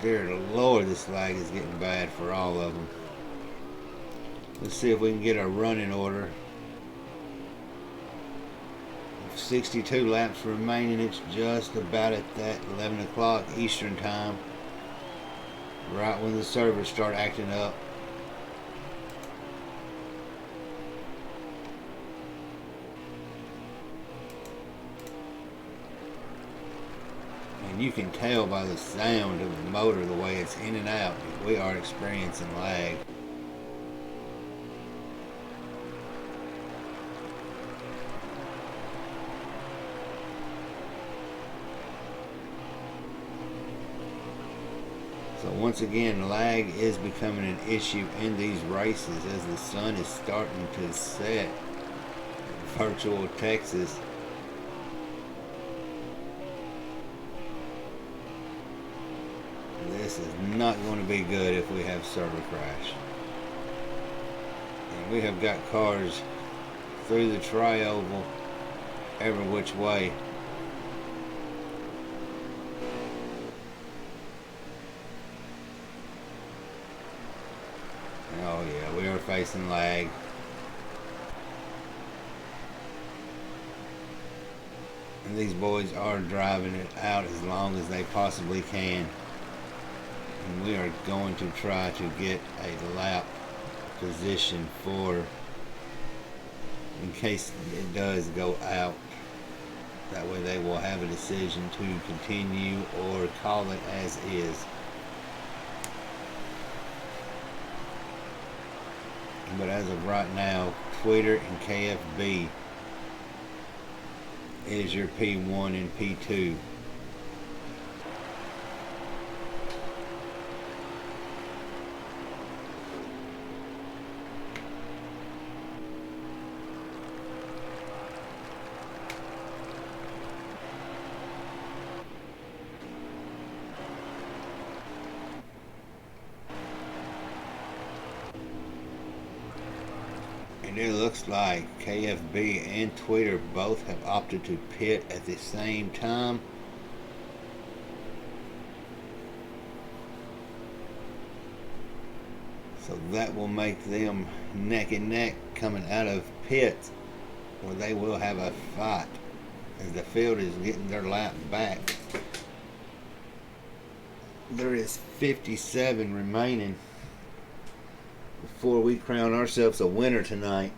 Speaker 1: Dear Lord, this lag is getting bad for all of them. Let's see if we can get a running order. 62 laps remaining. It's just about at that 11 o'clock Eastern time. Right when the servers start acting up. And you can tell by the sound of the motor, the way it's in and out, we are experiencing lag. So once again, lag is becoming an issue in these races as the sun is starting to set in virtual Texas. This is not going to be good if we have server crash. And we have got cars through the tri-oval every which way. Oh yeah, we are facing lag. And these boys are driving it out as long as they possibly can. And we are going to try to get a lap position for, in case it does go out. That way they will have a decision to continue or call it as is. But as of right now, Twitter and KFB is your P1 and P2. And it looks like KFB and Twitter both have opted to pit at the same time. So that will make them neck and neck coming out of pits, where they will have a fight as the field is getting their lap back. There is 57 remaining before we crown ourselves a winner tonight.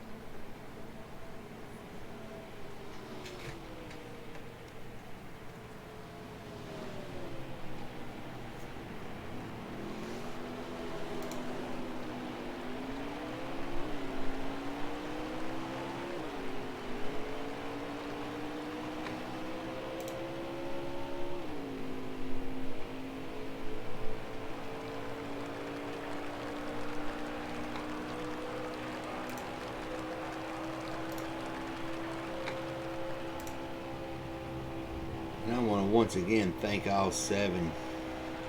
Speaker 1: And I want to once again thank all 7,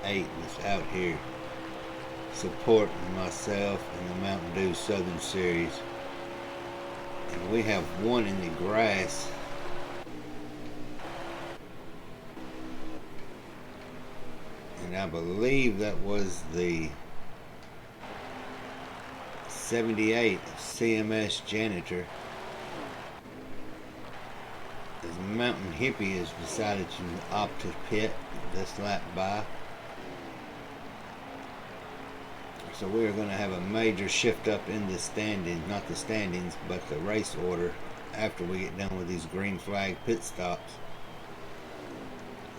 Speaker 1: 8 that's out here supporting myself in the Mountain Dew Southern Series. And we have one in the grass. And I believe that was the 78 CMS janitor. As Mountain Hippie has decided to opt to pit this lap by. So we're going to have a major shift up in the standings, not the standings, but the race order after we get done with these green flag pit stops.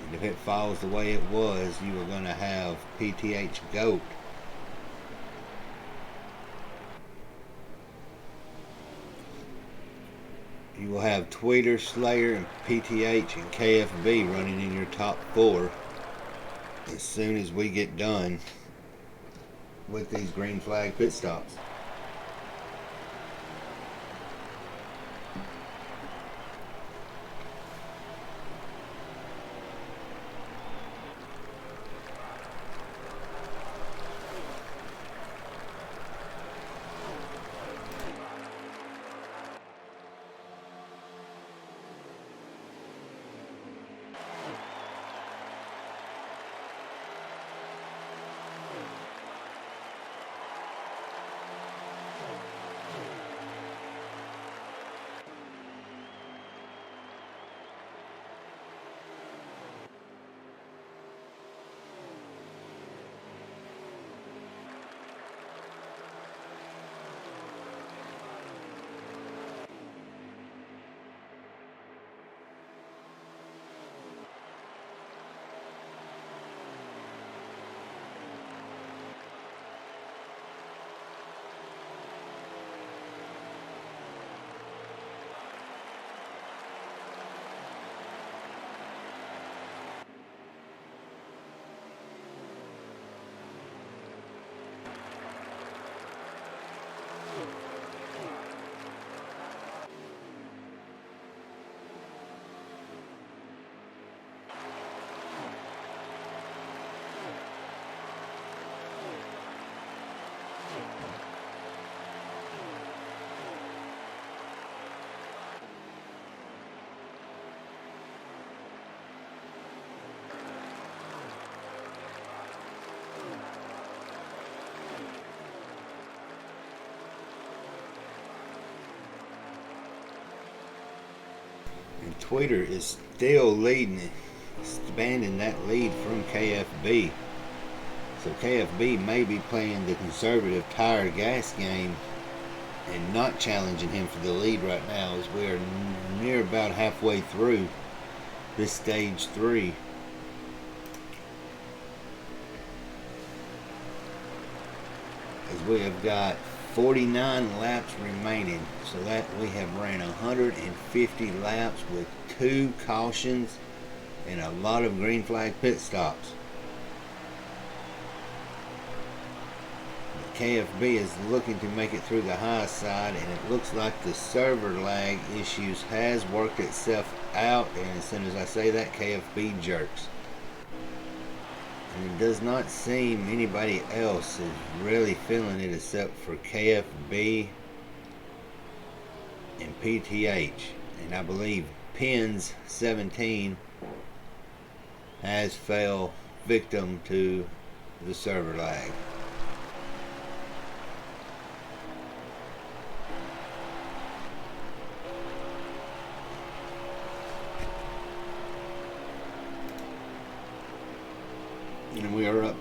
Speaker 1: And if it follows the way it was, you are going to have PTH GOAT. You will have Tweeter, Slayer, and PTH and KFB running in your top 4 as soon as we get done with these green flag pit stops. And Tweeter is still leading, expanding that lead from KFB. So KFB may be playing the conservative tire gas game and not challenging him for the lead right now, as we are near about halfway through this stage 3. As we have got 49 laps remaining, so that we have ran 150 laps with 2 cautions and a lot of green flag pit stops. KFB is looking to make it through the high side, and it looks like the server lag issues has worked itself out, and as soon as I say that, KFB jerks. And it does not seem anybody else is really feeling it except for KFB and PTH. And I believe Pins 17 has fell victim to the server lag.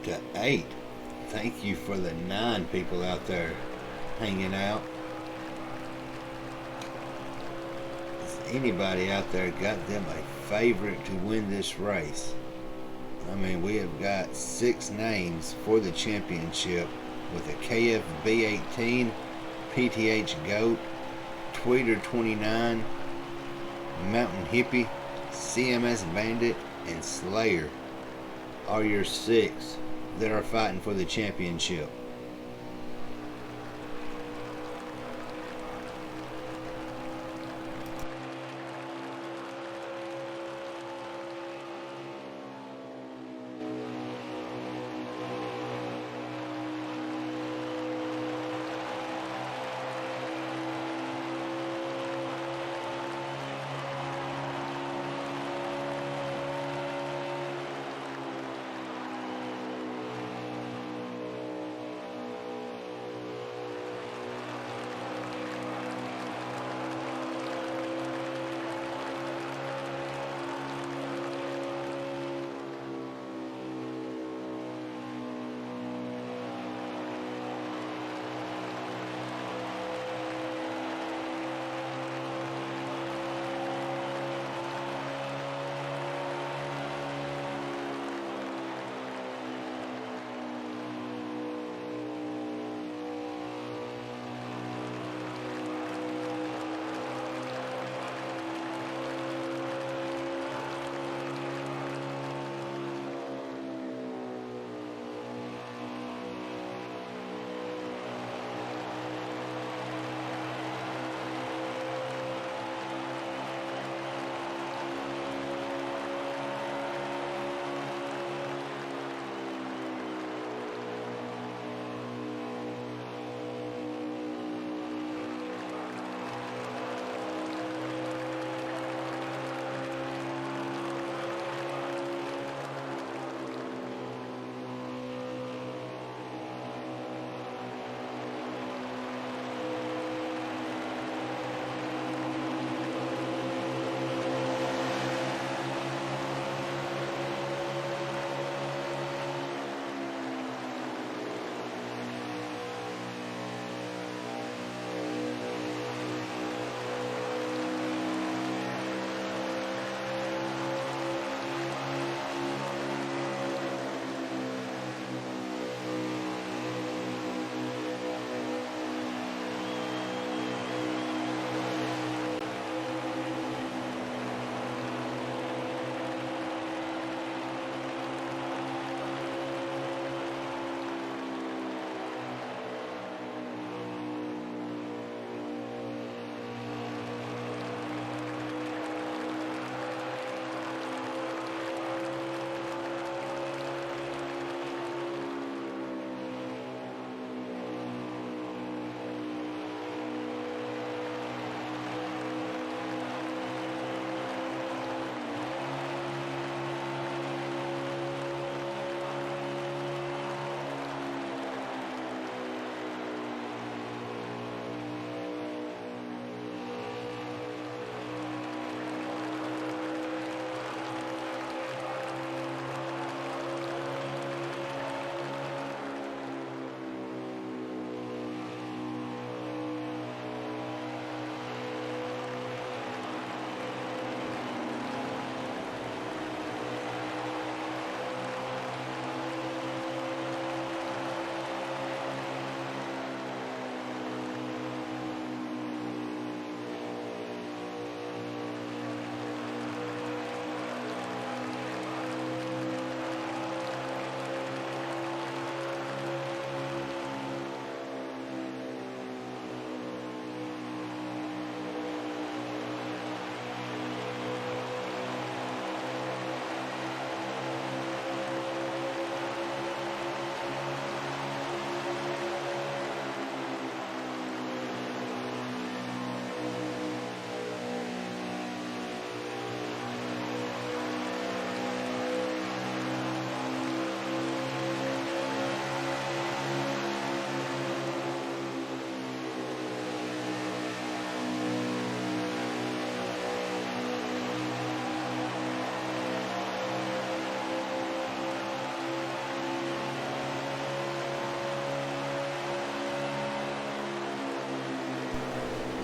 Speaker 1: up to 8. Thank you for the 9 people out there hanging out. Has anybody out there got them a favorite to win this race? I mean, we have got 6 names for the championship with a KFB18, PTH Goat, Tweeter 29, Mountain Hippie, CMS Bandit, and Slayer are your 6 that are fighting for the championship.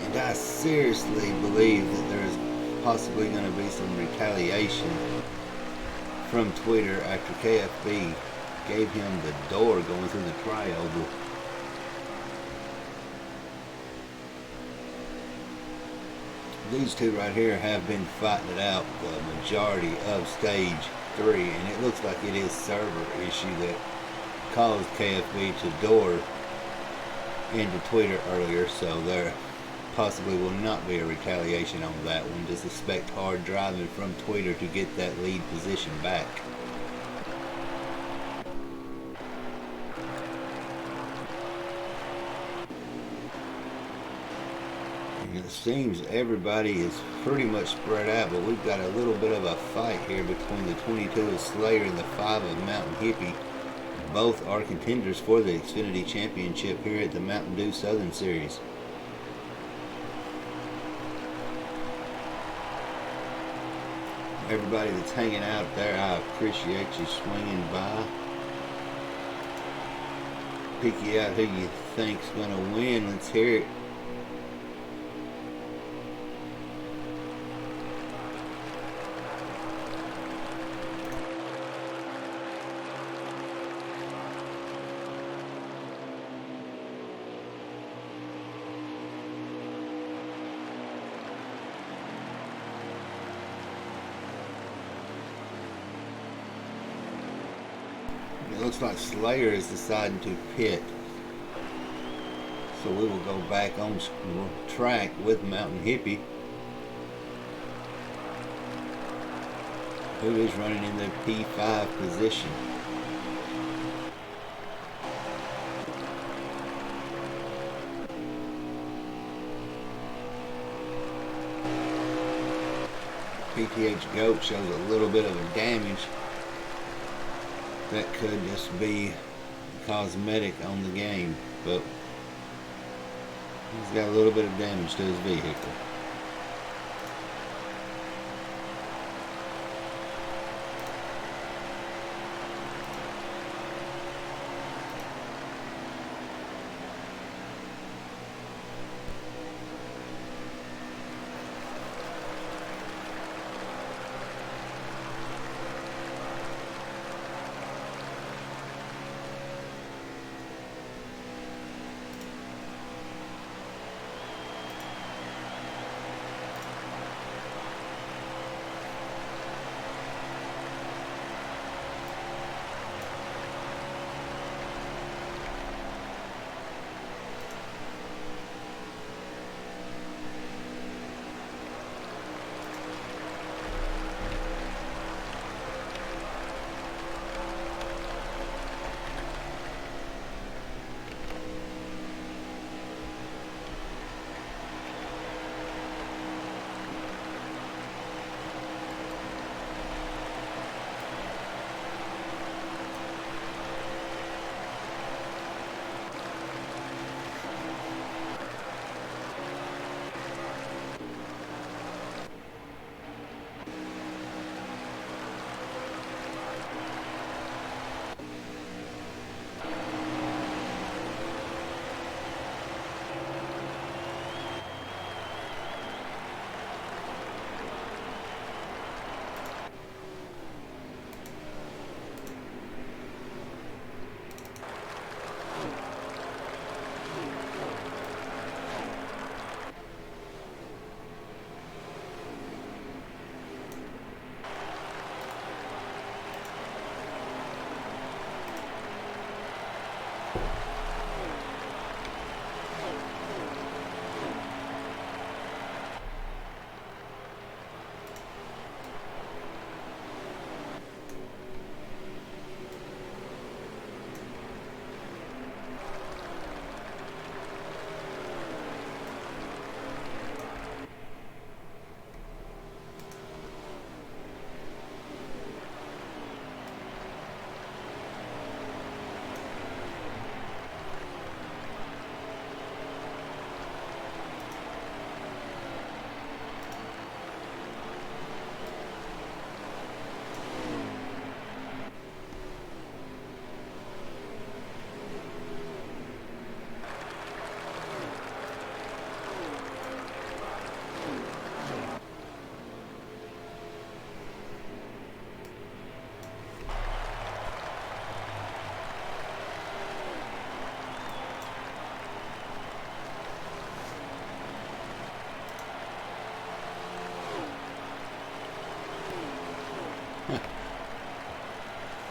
Speaker 1: And I seriously believe that there's possibly going to be some retaliation from Twitter after KFB gave him the door going through the trioval. These two right here have been fighting it out the majority of stage 3, and it looks like it is server issue that caused KFB to door into Twitter earlier, so there possibly will not be a retaliation on that one. Just expect hard driving from Twitter to get that lead position back. And it seems everybody is pretty much spread out, but we've got a little bit of a fight here between the 22 of Slayer and the 5 of Mountain Hippie. Both are contenders for the Xfinity Championship here at the Mountain Dew Southern Series. Everybody that's hanging out there, I appreciate you swinging by. Pick you out who you think's going to win. Let's hear it. It looks like Slayer is deciding to pit. So we will go back on track with Mountain Hippie, who is running in the P5 position. PTH Goat shows a little bit of a damage. That could just be cosmetic on the game, but he's got a little bit of damage to his vehicle.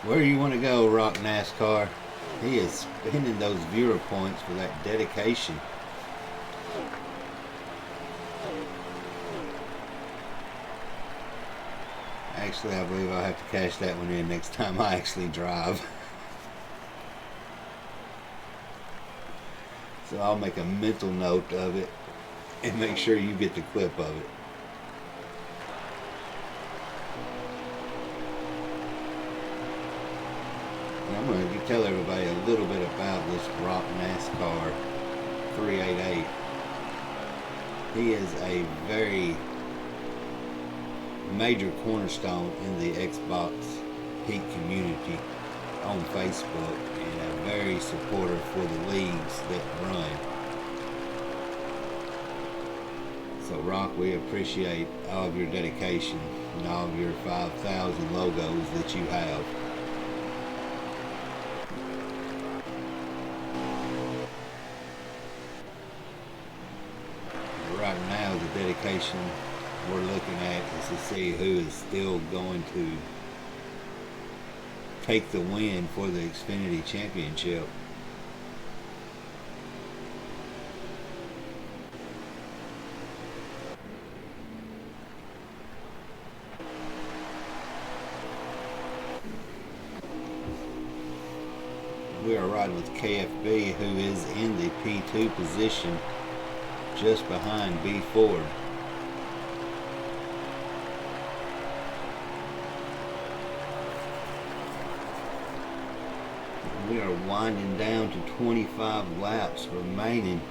Speaker 1: Where you want to go, Rock NASCAR? He is spending those viewer points for that dedication. Actually, I believe I'll have to cash that one in next time I actually drive. So I'll make a mental note of it and make sure you get the clip of it. And I'm going to tell everybody a little bit about this Rock NASCAR 388. He is a very major cornerstone in the Xbox Heat community on Facebook, and a very supporter for the leagues that run. So Rock, we appreciate all of your dedication and all of your 5,000 logos that you have. Right now, the dedication we're looking at is to see who is still going to take the win for the Xfinity Championship. We are riding with KFB, who is in the P2 position just behind B Ford. We are winding down to 25 laps remaining,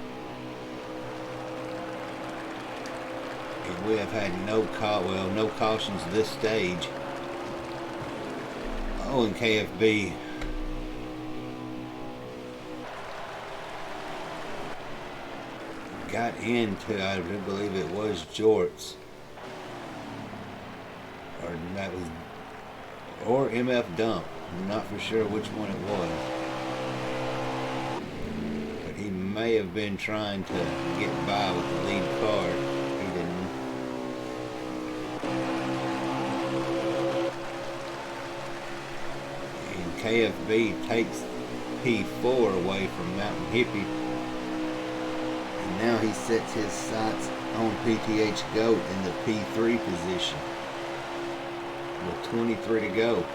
Speaker 1: and we have had no cautions this stage. Oh, and KFB got into, I do believe it was Jorts, or MF Dump. I'm not for sure which one it was, but he may have been trying to get by with the lead car. He didn't. And KFB takes P4 away from Mountain Hippie, and now he sets his sights on PTH Goat in the P3 position with 23 to go.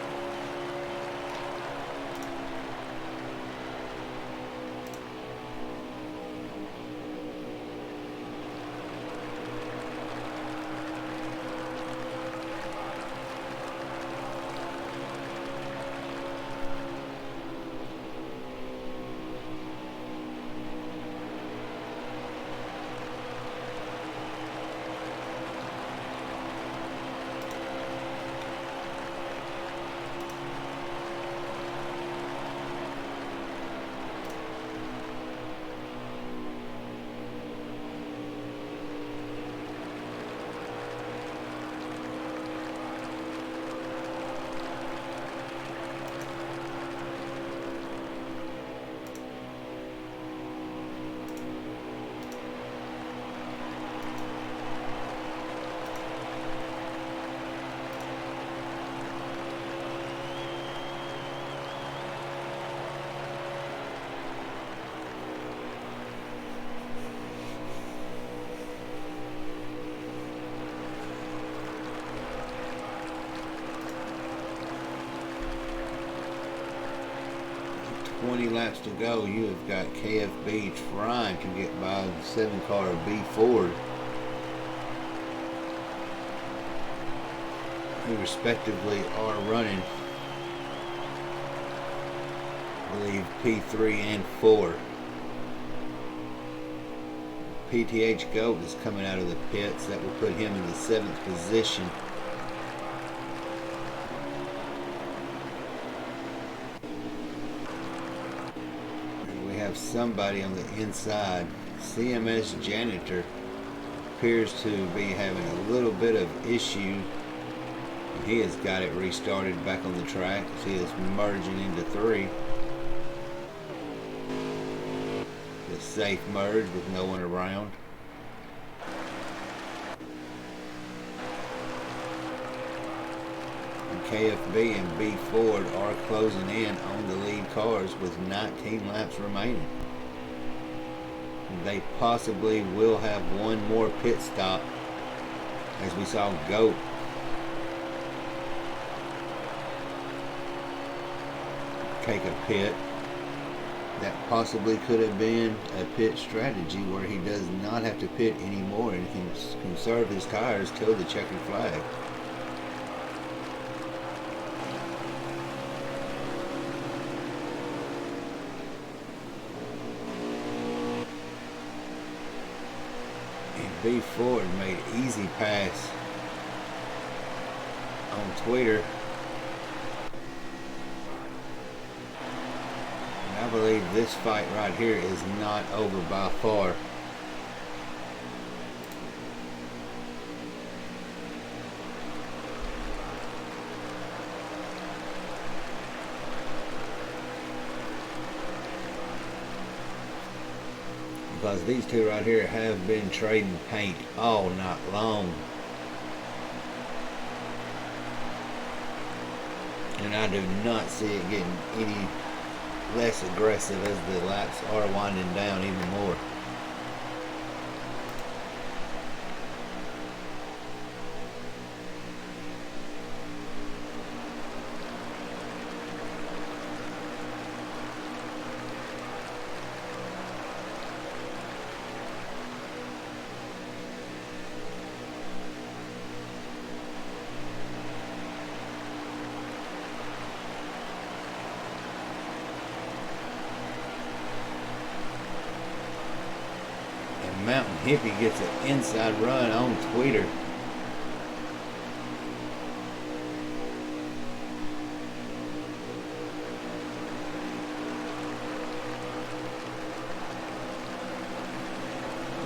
Speaker 1: Laps to go. You have got KFB trying to get by the 7 car of B Ford, who respectively are running, I believe, P3 and 4. PTH Goat is coming out of the pits. That will put him in the 7th position. Somebody on the inside. CMS Janitor appears to be having a little bit of issue. He has got it restarted back on the track. He is merging into 3. The safe merge with no one around. And KFB and B Ford are closing in on the lead cars with 19 laps remaining. They possibly will have one more pit stop, as we saw GOAT take a pit. That possibly could have been a pit strategy where he does not have to pit anymore and can conserve his tires till the checkered flag. And B Ford made easy pass on Twitter. I believe this fight right here is not over by far. Because these two right here have been trading paint all night long. And I do not see it getting any less aggressive as the laps are winding down even more. Mountain Hippie gets an inside run on Twitter.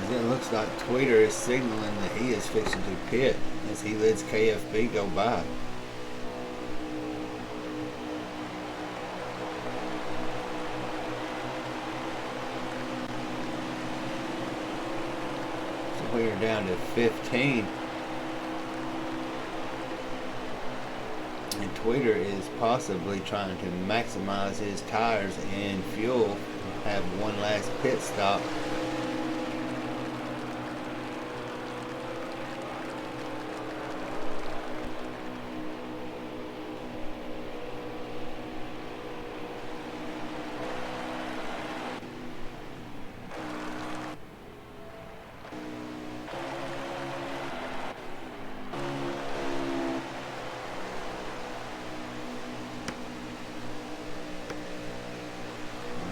Speaker 1: As it looks like Twitter is signaling that he is fixing to pit as he lets KFB go by. We are down to 15. And Twitter is possibly trying to maximize his tires and fuel, have one last pit stop.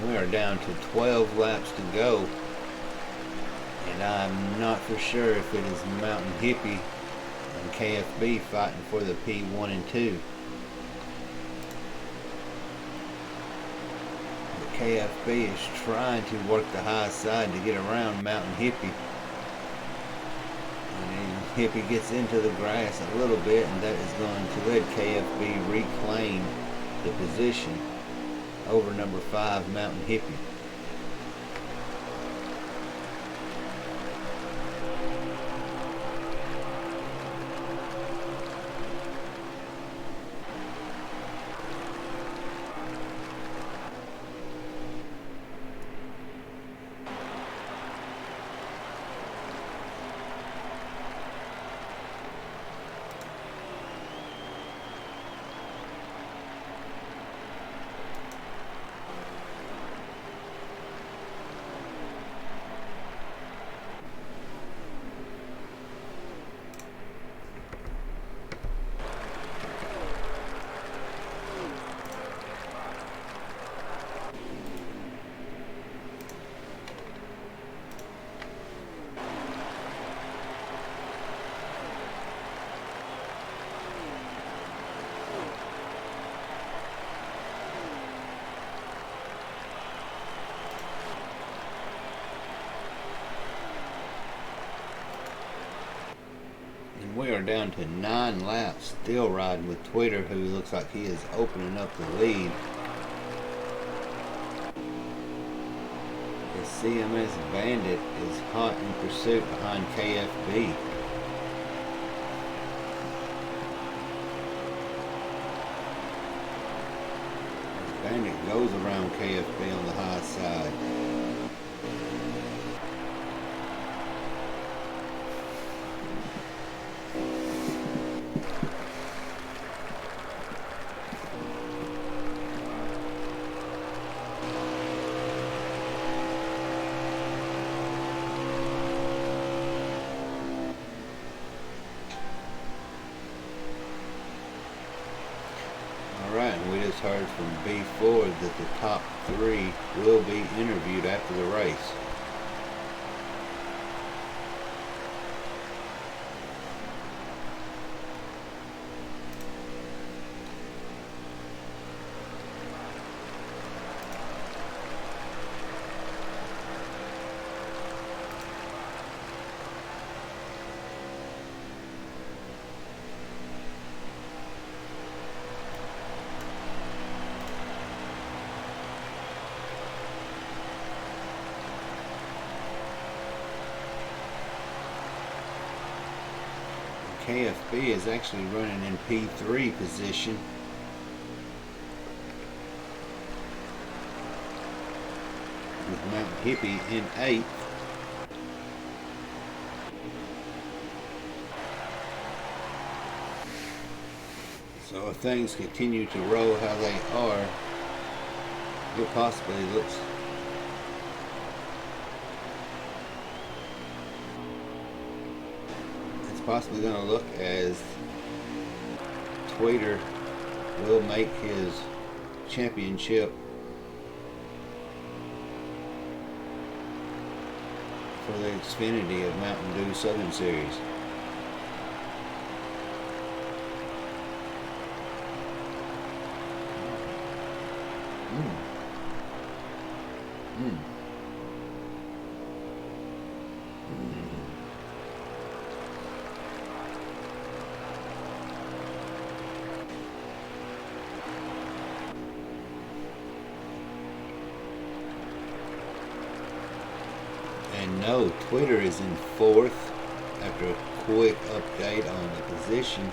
Speaker 1: We are down to 12 laps to go, and I'm not for sure if it is Mountain Hippie and KFB fighting for the P1 and 2. But KFB is trying to work the high side to get around Mountain Hippie. And Hippie gets into the grass a little bit, and that is going to let KFB reclaim the position over number 5 Mountain Hippie. We are down to 9 laps, still riding with Twitter, who looks like he is opening up the lead. The CMS Bandit is hot in pursuit behind KFB. goes around KFB on the high side. Alright, and we just heard from B4 that the top 3 will be interviewed after the race. KFB is actually running in P3 position. With Mount Hippie in 8th. So if things continue to roll how they are, it possibly looks possibly going to look as Tweeter will make his championship for the Xfinity of Mountain Dew Southern Series. And no, Twitter is in 4th after a quick update on the position.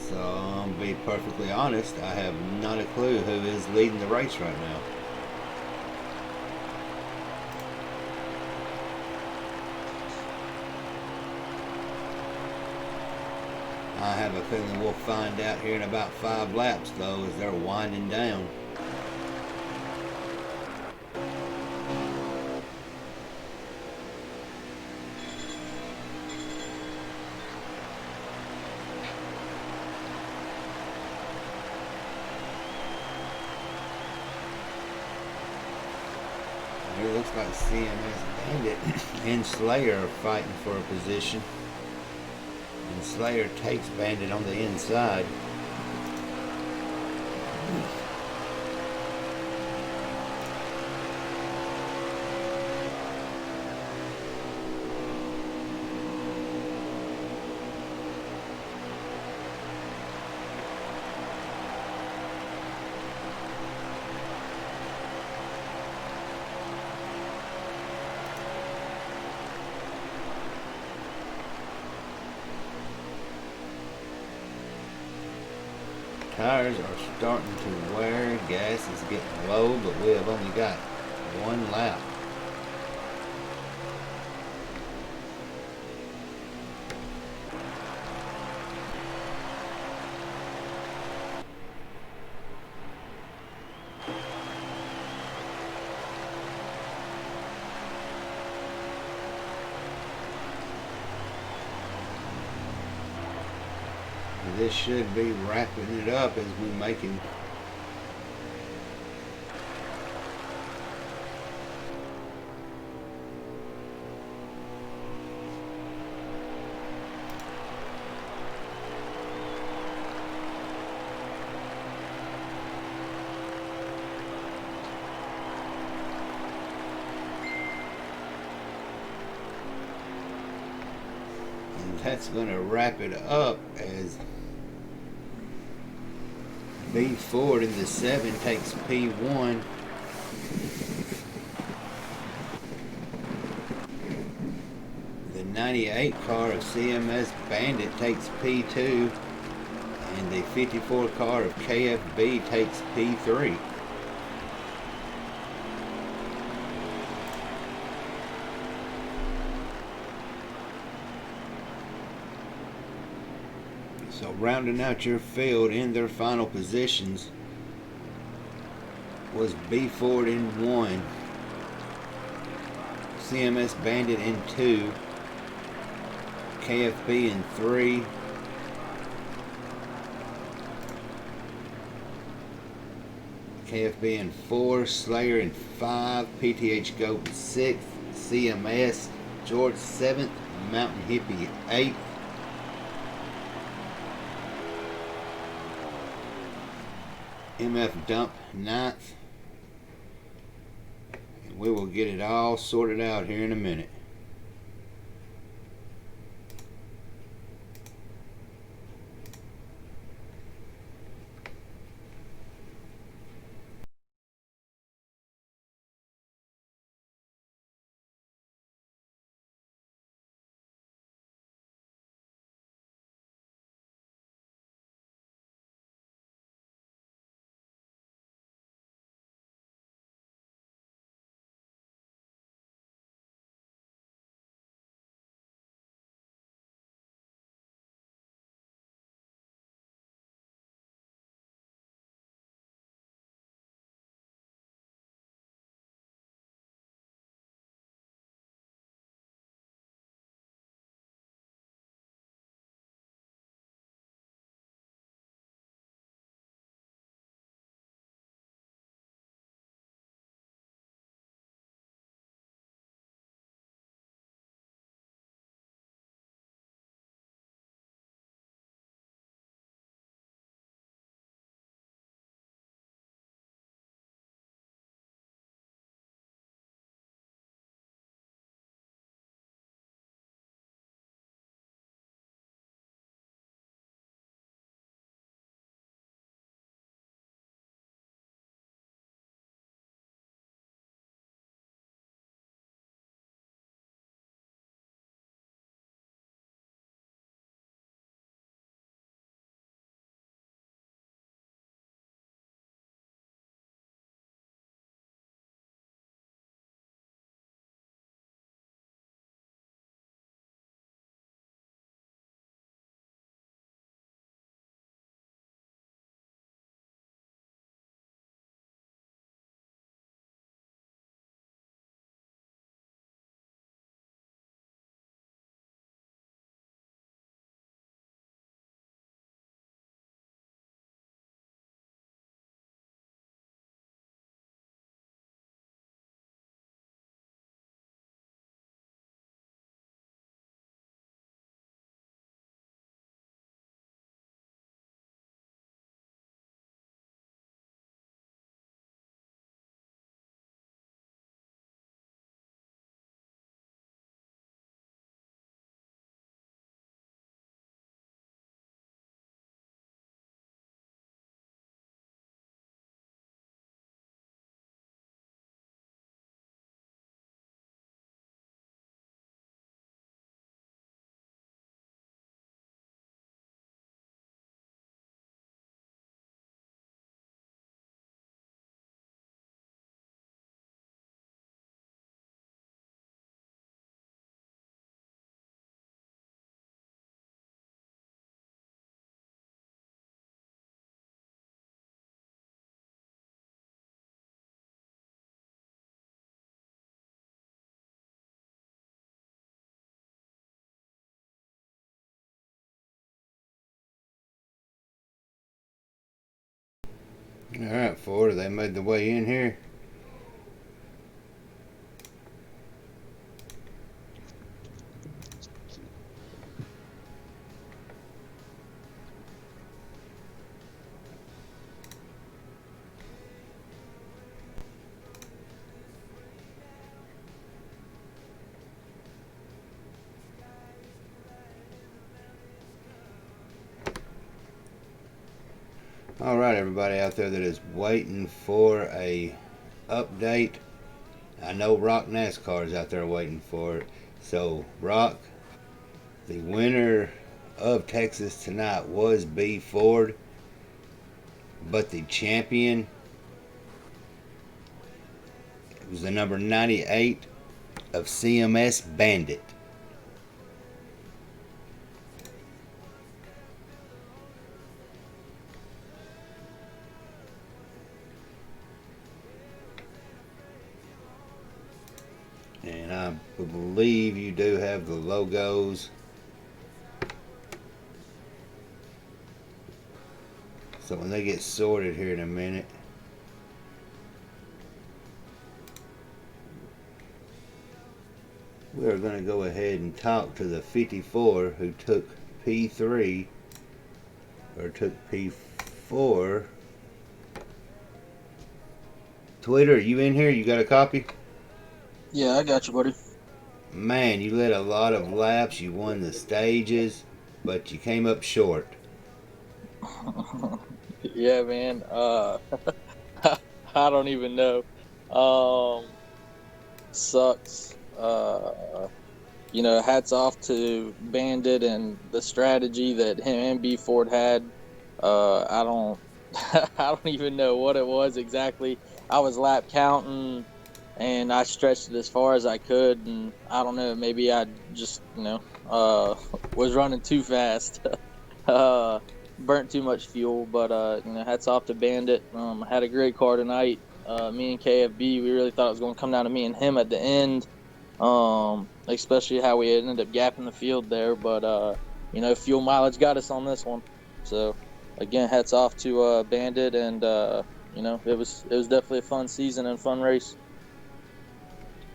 Speaker 1: So, to be perfectly honest, I have not a clue who is leading the race right now. I have a feeling we'll find out here in about 5 laps, though, as they're winding down. It looks like CMS Bandit and Slayer are fighting for a position. And Slayer takes Bandit on the inside. Tires are starting to wear, gas is getting low, but we have only got 1 lap. This should be wrapping it up as we make it. And that's going to wrap it up as B Ford in the 7 takes P1. The 98 car of CMS Bandit takes P2. and the 54 car of KFB takes P3. So rounding out your field in their final positions was B Ford in 1, CMS Bandit in 2, KFB in 3, KFB in 4, Slayer in 5, PTH Goat in 6th, CMS George 7th, Mountain Hippie 8th, MF Dump 9th. And we will get it all sorted out here in a minute. Alright, Ford, they made the way in here. Alright, everybody out there that is waiting for a update. I know Rock NASCAR is out there waiting for it. So, Rock, the winner of Texas tonight was B. Ford, but the champion was the number 98 of CMS Bandit. And I believe you do have the logos. So when they get sorted here in a minute, we're going to go ahead and talk to the 54 who took P3 or took P4. Twitter, are you in here? You got a copy?
Speaker 5: Yeah, I got you, buddy.
Speaker 1: Man, you led a lot of laps. You won the stages, but you came up short.
Speaker 5: Yeah, man. I don't even know. Sucks. Hats off to Bandit and the strategy that him and B Ford had. I don't I don't even know what it was exactly. I was lap counting and I stretched it as far as I could, and I don't know, maybe I just, was running too fast. Burnt too much fuel, but hats off to Bandit. I had a great car tonight. Me and KFB, we really thought it was going to come down to me and him at the end, especially how we ended up gapping the field there. But fuel mileage got us on this one. So again, hats off to Bandit, and it was definitely a fun season and fun race.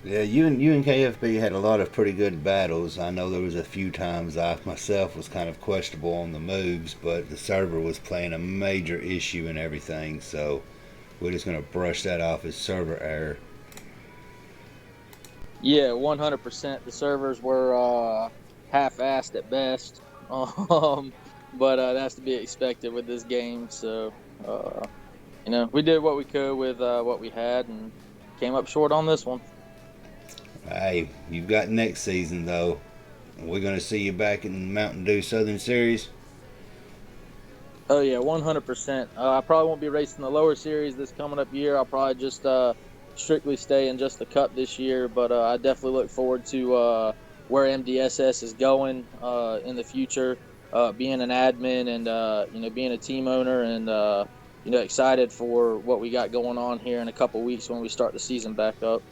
Speaker 1: Yeah, you and KFB had a lot of pretty good battles. I know there was a few times I myself was kind of questionable on the moves, but the server was playing a major issue and everything. So we're just going to brush that off as server error.
Speaker 5: Yeah, 100%. The servers were half-assed at best, but that's to be expected with this game. So, we did what we could with what we had and came up short on this one.
Speaker 1: Hey, you've got next season though. We're going to see you back in Mountain Dew Southern Series.
Speaker 5: Oh yeah, 100%. I probably won't be racing the lower series this coming up year. I'll probably just strictly stay in just the Cup this year. But I definitely look forward to where MDSS is going in the future. Being an admin and being a team owner, and excited for what we got going on here in a couple weeks when we start the season back up.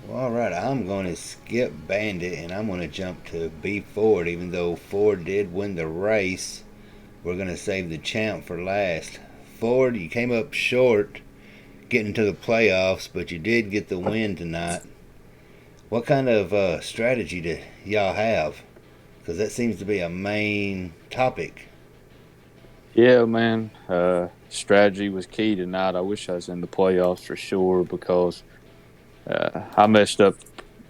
Speaker 1: Well, all right, I'm going to skip Bandit and I'm going to jump to B Ford. Even though Ford did win the race, we're going to save the champ for last. Ford, you came up short getting to the playoffs, but you did get the win tonight. What kind of strategy do y'all have? Because that seems to be a main topic.
Speaker 6: Yeah, man. Strategy was key tonight. I wish I was in the playoffs for sure, because I messed up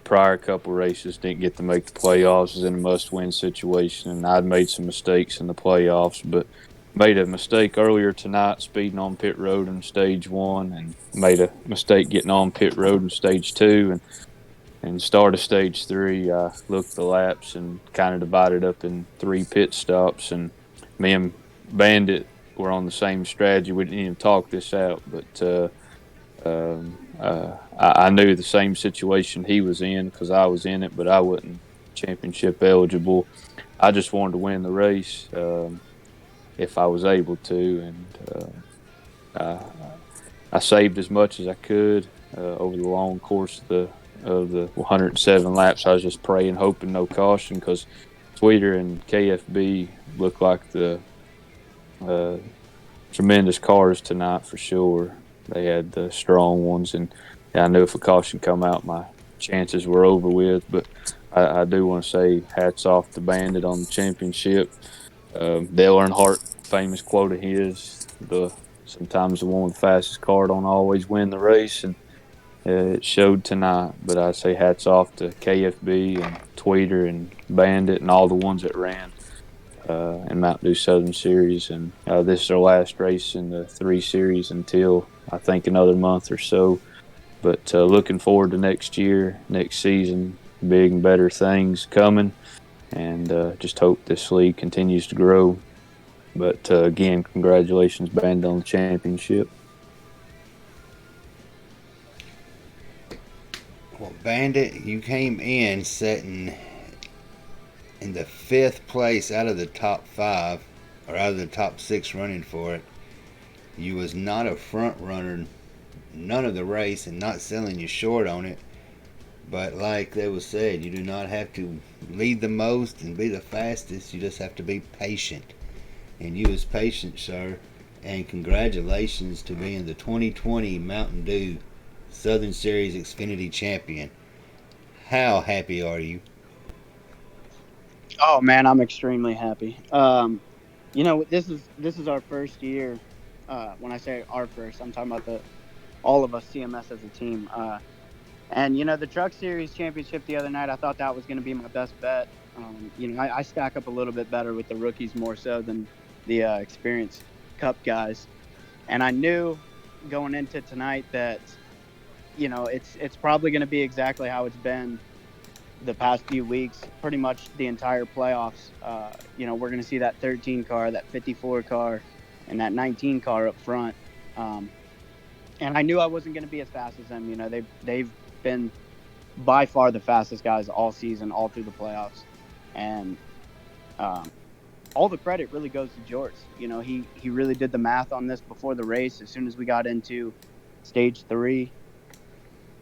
Speaker 6: prior couple races, didn't get to make the playoffs, was in a must-win situation, and I'd made some mistakes in the playoffs, but made a mistake earlier tonight speeding on pit road in stage 1, and made a mistake getting on pit road in stage 2, and start of stage 3, I looked at the laps and kind of divided up in 3 pit stops, and me and Bandit were on the same strategy. We didn't even talk this out, but I knew the same situation he was in because I was in it, but I wasn't championship eligible. I just wanted to win the race if I was able to, and I saved as much as I could over the long course of the 107 laps. I was just praying, hoping no caution, because Tweeter and KFB looked like the tremendous cars tonight for sure. They had the strong ones, and I knew if a caution come out, my chances were over with. But I do want to say hats off to Bandit on the championship. Dale Earnhardt, famous quote of his, sometimes the one with the fastest car don't always win the race, and it showed tonight. But I say hats off to KFB and Tweeter and Bandit and all the ones that ran in Mountain Dew Southern Series. And this is our last race in the 3 Series until I think another month or so. But looking forward to next year, next season, big and better things coming. and just hope this league continues to grow. But again, congratulations, Band, on the championship.
Speaker 1: Well, Bandit, you came in sitting in the 5th place out of the top 5, or out of the top 6 running for it. You was not a front runner, none of the race, and not selling you short on it. But like they was said, you do not have to lead the most and be the fastest. You just have to be patient. And you was patient, sir. And congratulations to being the 2020 Mountain Dew Southern Series Xfinity champion. How happy are you?
Speaker 7: Oh man, I'm extremely happy. This is our first year. When I say our first, I'm talking about the all of us CMS as a team. And the Truck Series championship the other night, I thought that was going to be my best bet. I stack up a little bit better with the rookies more so than the experienced Cup guys, and I knew going into tonight that it's probably going to be exactly how it's been the past few weeks, pretty much the entire playoffs. We're going to see that 13 car, that 54 car, and that 19 car up front. Um, and I knew I wasn't going to be as fast as them. They've been by far the fastest guys all season, all through the playoffs, and um, all the credit really goes to Jorts. He really did the math on this before the race. As soon as we got into stage 3,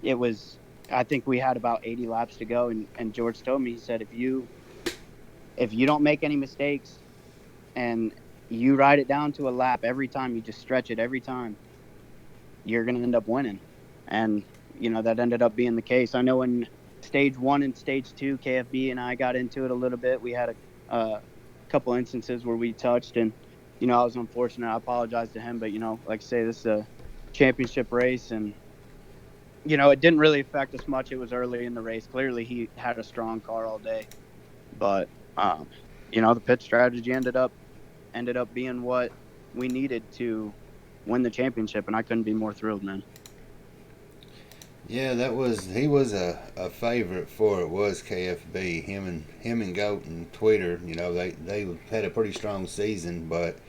Speaker 7: it was. I think we had about 80 laps to go, and George told me, he said, if you don't make any mistakes and you ride it down to a lap every time, you just stretch it every time, you're going to end up winning. And, that ended up being the case. I know in stage 1 and stage 2, KFB and I got into it a little bit. We had a couple instances where we touched, and, I was unfortunate. I apologize to him, but, like I say, this is a championship race, and, it didn't really affect us much. It was early in the race. Clearly, he had a strong car all day, but the pit strategy ended up being what we needed to win the championship, and I couldn't be more thrilled, man.
Speaker 1: Yeah, he was a favorite for it, was KFB. Him and Goat and Twitter, they had a pretty strong season, but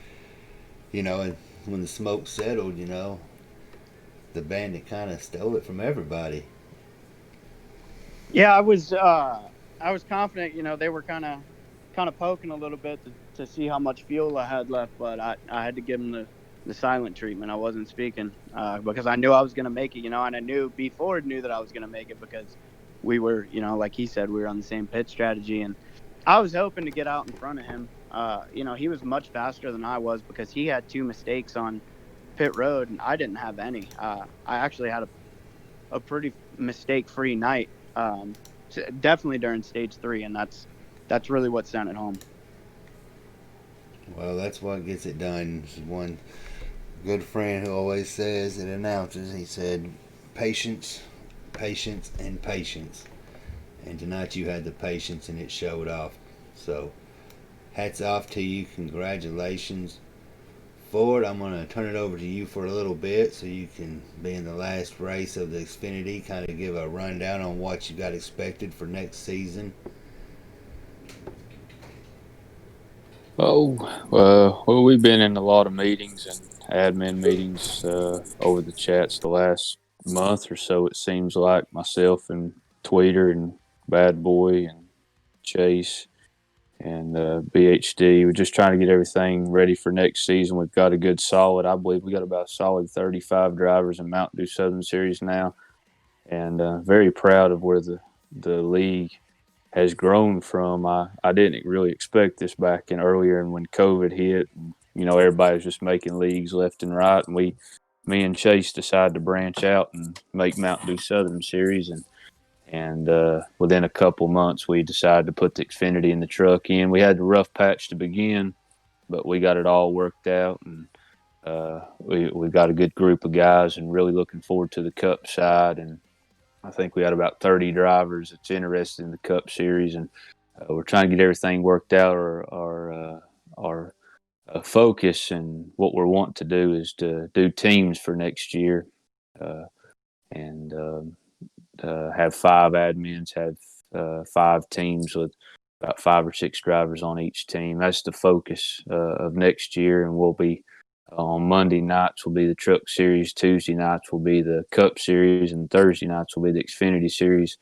Speaker 1: when the smoke settled, the Bandit kind of stole it from everybody.
Speaker 7: Yeah, I was confident. They were kind of poking a little bit to see how much fuel I had left, but I had to give them the silent treatment. I wasn't speaking because I knew I was going to make it. And I knew B Ford knew that I was going to make it because we were, like he said, we were on the same pit strategy, and I was hoping to get out in front of him. He was much faster than I was because he had 2 mistakes on pit road, and I didn't have any. I actually had a pretty mistake-free night, definitely during stage 3, and that's really what sent it home.
Speaker 1: Well, that's what gets it done. One good friend who always says and announces, he said, patience, patience, and patience. And tonight you had the patience and it showed off. So, hats off to you. Congratulations. Ford, I'm going to turn it over to you for a little bit so you can be in the last race of the Xfinity, kind of give a rundown on what you got expected for next season.
Speaker 6: Oh, well, we've been in a lot of meetings and admin meetings over the chats the last month or so. It seems like myself and Tweeter and Bad Boy and Chase and BHD. We're just trying to get everything ready for next season. We've got a good solid, I believe we got about a solid 35 drivers in Mountain Dew Southern Series now, and very proud of where the league has grown from. I didn't really expect this back in earlier, and when COVID hit, and, everybody was just making leagues left and right, and me and Chase decided to branch out and make Mountain Dew Southern Series, and within a couple months, we decided to put the Xfinity in the truck in. We had the rough patch to begin, but we got it all worked out, and we've got a good group of guys, and really looking forward to the Cup side. And I think we had about 30 drivers that's interested in the Cup Series, and we're trying to get everything worked out. Our focus and what we're wanting to do is to do teams for next year, and have 5 admins, have 5 teams with about 5 or 6 drivers on each team. That's the focus of next year, and we'll be on Monday nights will be the Truck Series, Tuesday nights will be the Cup Series, and Thursday nights will be the Xfinity Series.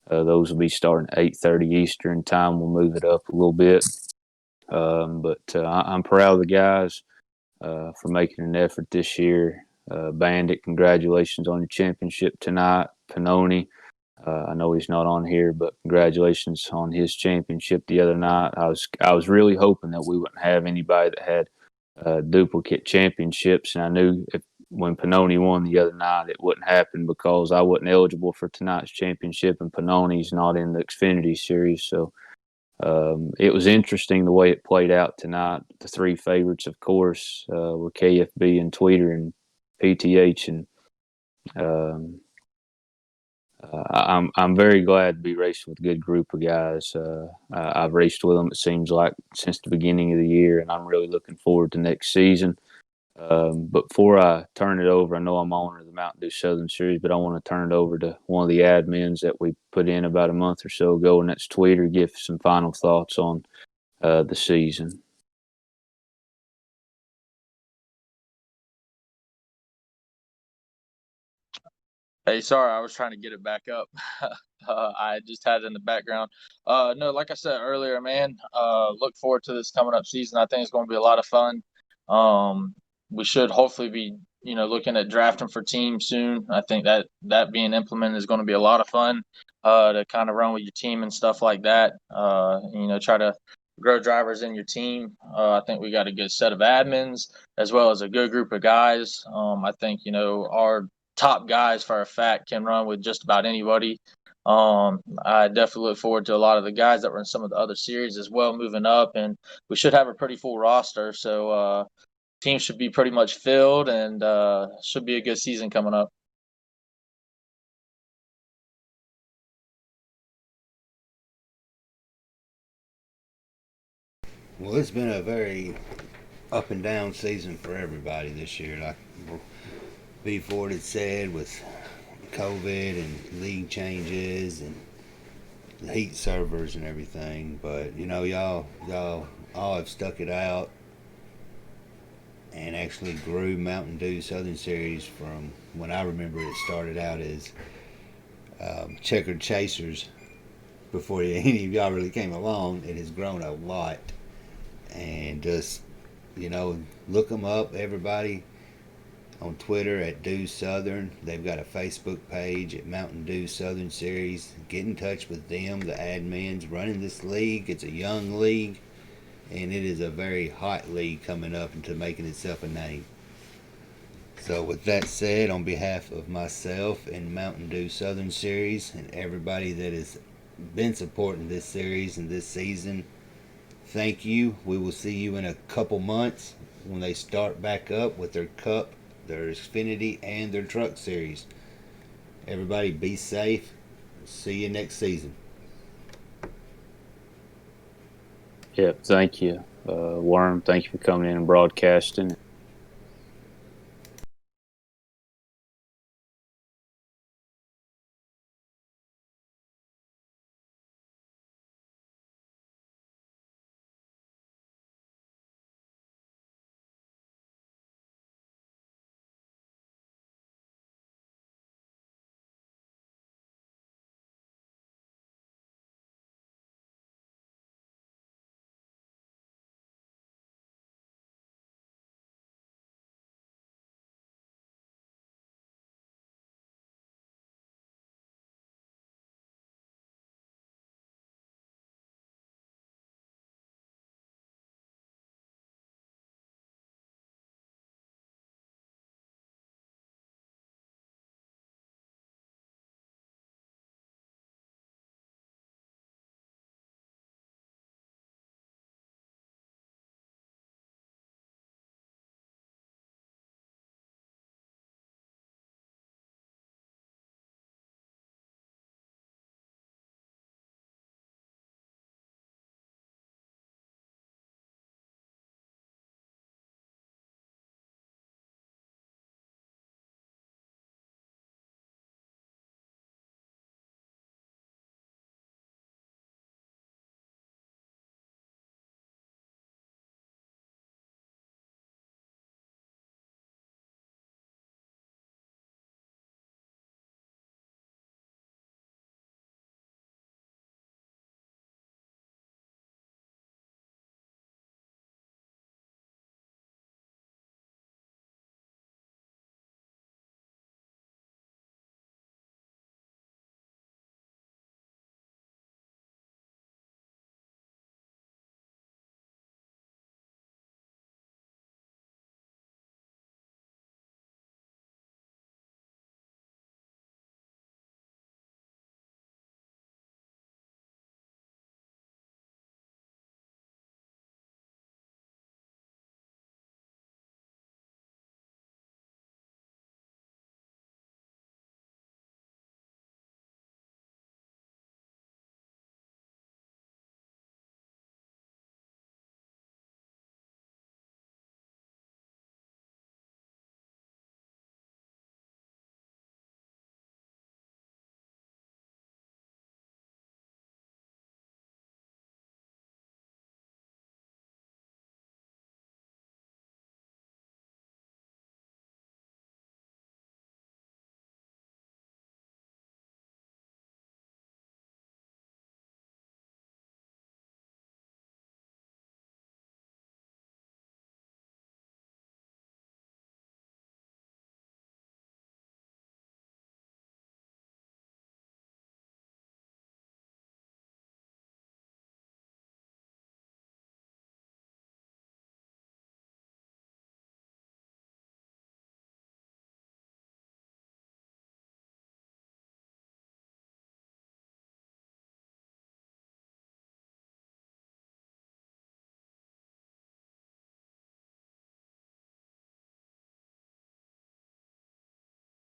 Speaker 6: Those will be starting at 8:30 Eastern time. We'll move it up a little bit. But I'm proud of the guys for making an effort this year. Bandit, congratulations on your championship tonight. Pannoni, I know he's not on here, but congratulations on his championship the other night. I was really hoping that we wouldn't have anybody that had duplicate championships, and I knew when Pannoni won the other night, it wouldn't happen because I wasn't eligible for tonight's championship, and Pannoni's not in the Xfinity Series. So it was interesting the way it played out tonight. The 3 favorites, of course, were KFB and Tweeter and PTH, and I'm very glad to be racing with a good group of guys. I've raced with them, it seems like, since the beginning of the year, and I'm really looking forward to next season. But before I turn it over, I know I'm owner of the Mountain Dew Southern Series, but I want to turn it over to one of the admins that we put in about a month or so ago, and that's Tweeter. Give some final thoughts on the season.
Speaker 5: Hey, sorry, I was trying to get it back up. I just had it in the background. No, like I said earlier, man, look forward to this coming up season. I think it's going to be a lot of fun. We should hopefully be, looking at drafting for teams soon. I think that being implemented is going to be a lot of fun to kind of run with your team and stuff like that. Try to grow drivers in your team. I think we got a good set of admins as well as a good group of guys. I think, our top guys for a fact can run with just about anybody. I definitely look forward to a lot of the guys that were in some of the other series as well moving up, and we should have a pretty full roster. So team should be pretty much filled, and should be a good season coming up.
Speaker 1: Well, it's been a very up and down season for everybody this year. Like B Ford had said, with COVID and league changes and the heat servers and everything. But y'all all have stuck it out and actually grew Mountain Dew Southern Series from when I remember it started out as checkered chasers before any of y'all really came along. It has grown a lot, and just look them up, everybody, on Twitter at Dew Southern. They've got a Facebook page at Mountain Dew Southern Series. Get in touch with them, the admins running this league. It's a young league, and it is a very hot league coming up into making itself a name. So with that said, on behalf of myself and Mountain Dew Southern Series and everybody that has been supporting this series and this season, thank you. We will see you in a couple months when they start back up with their Cup, their Xfinity, and their Truck Series. Everybody be safe. See you next season.
Speaker 6: Yeah, thank you, Worm. Thank you for coming in and broadcasting.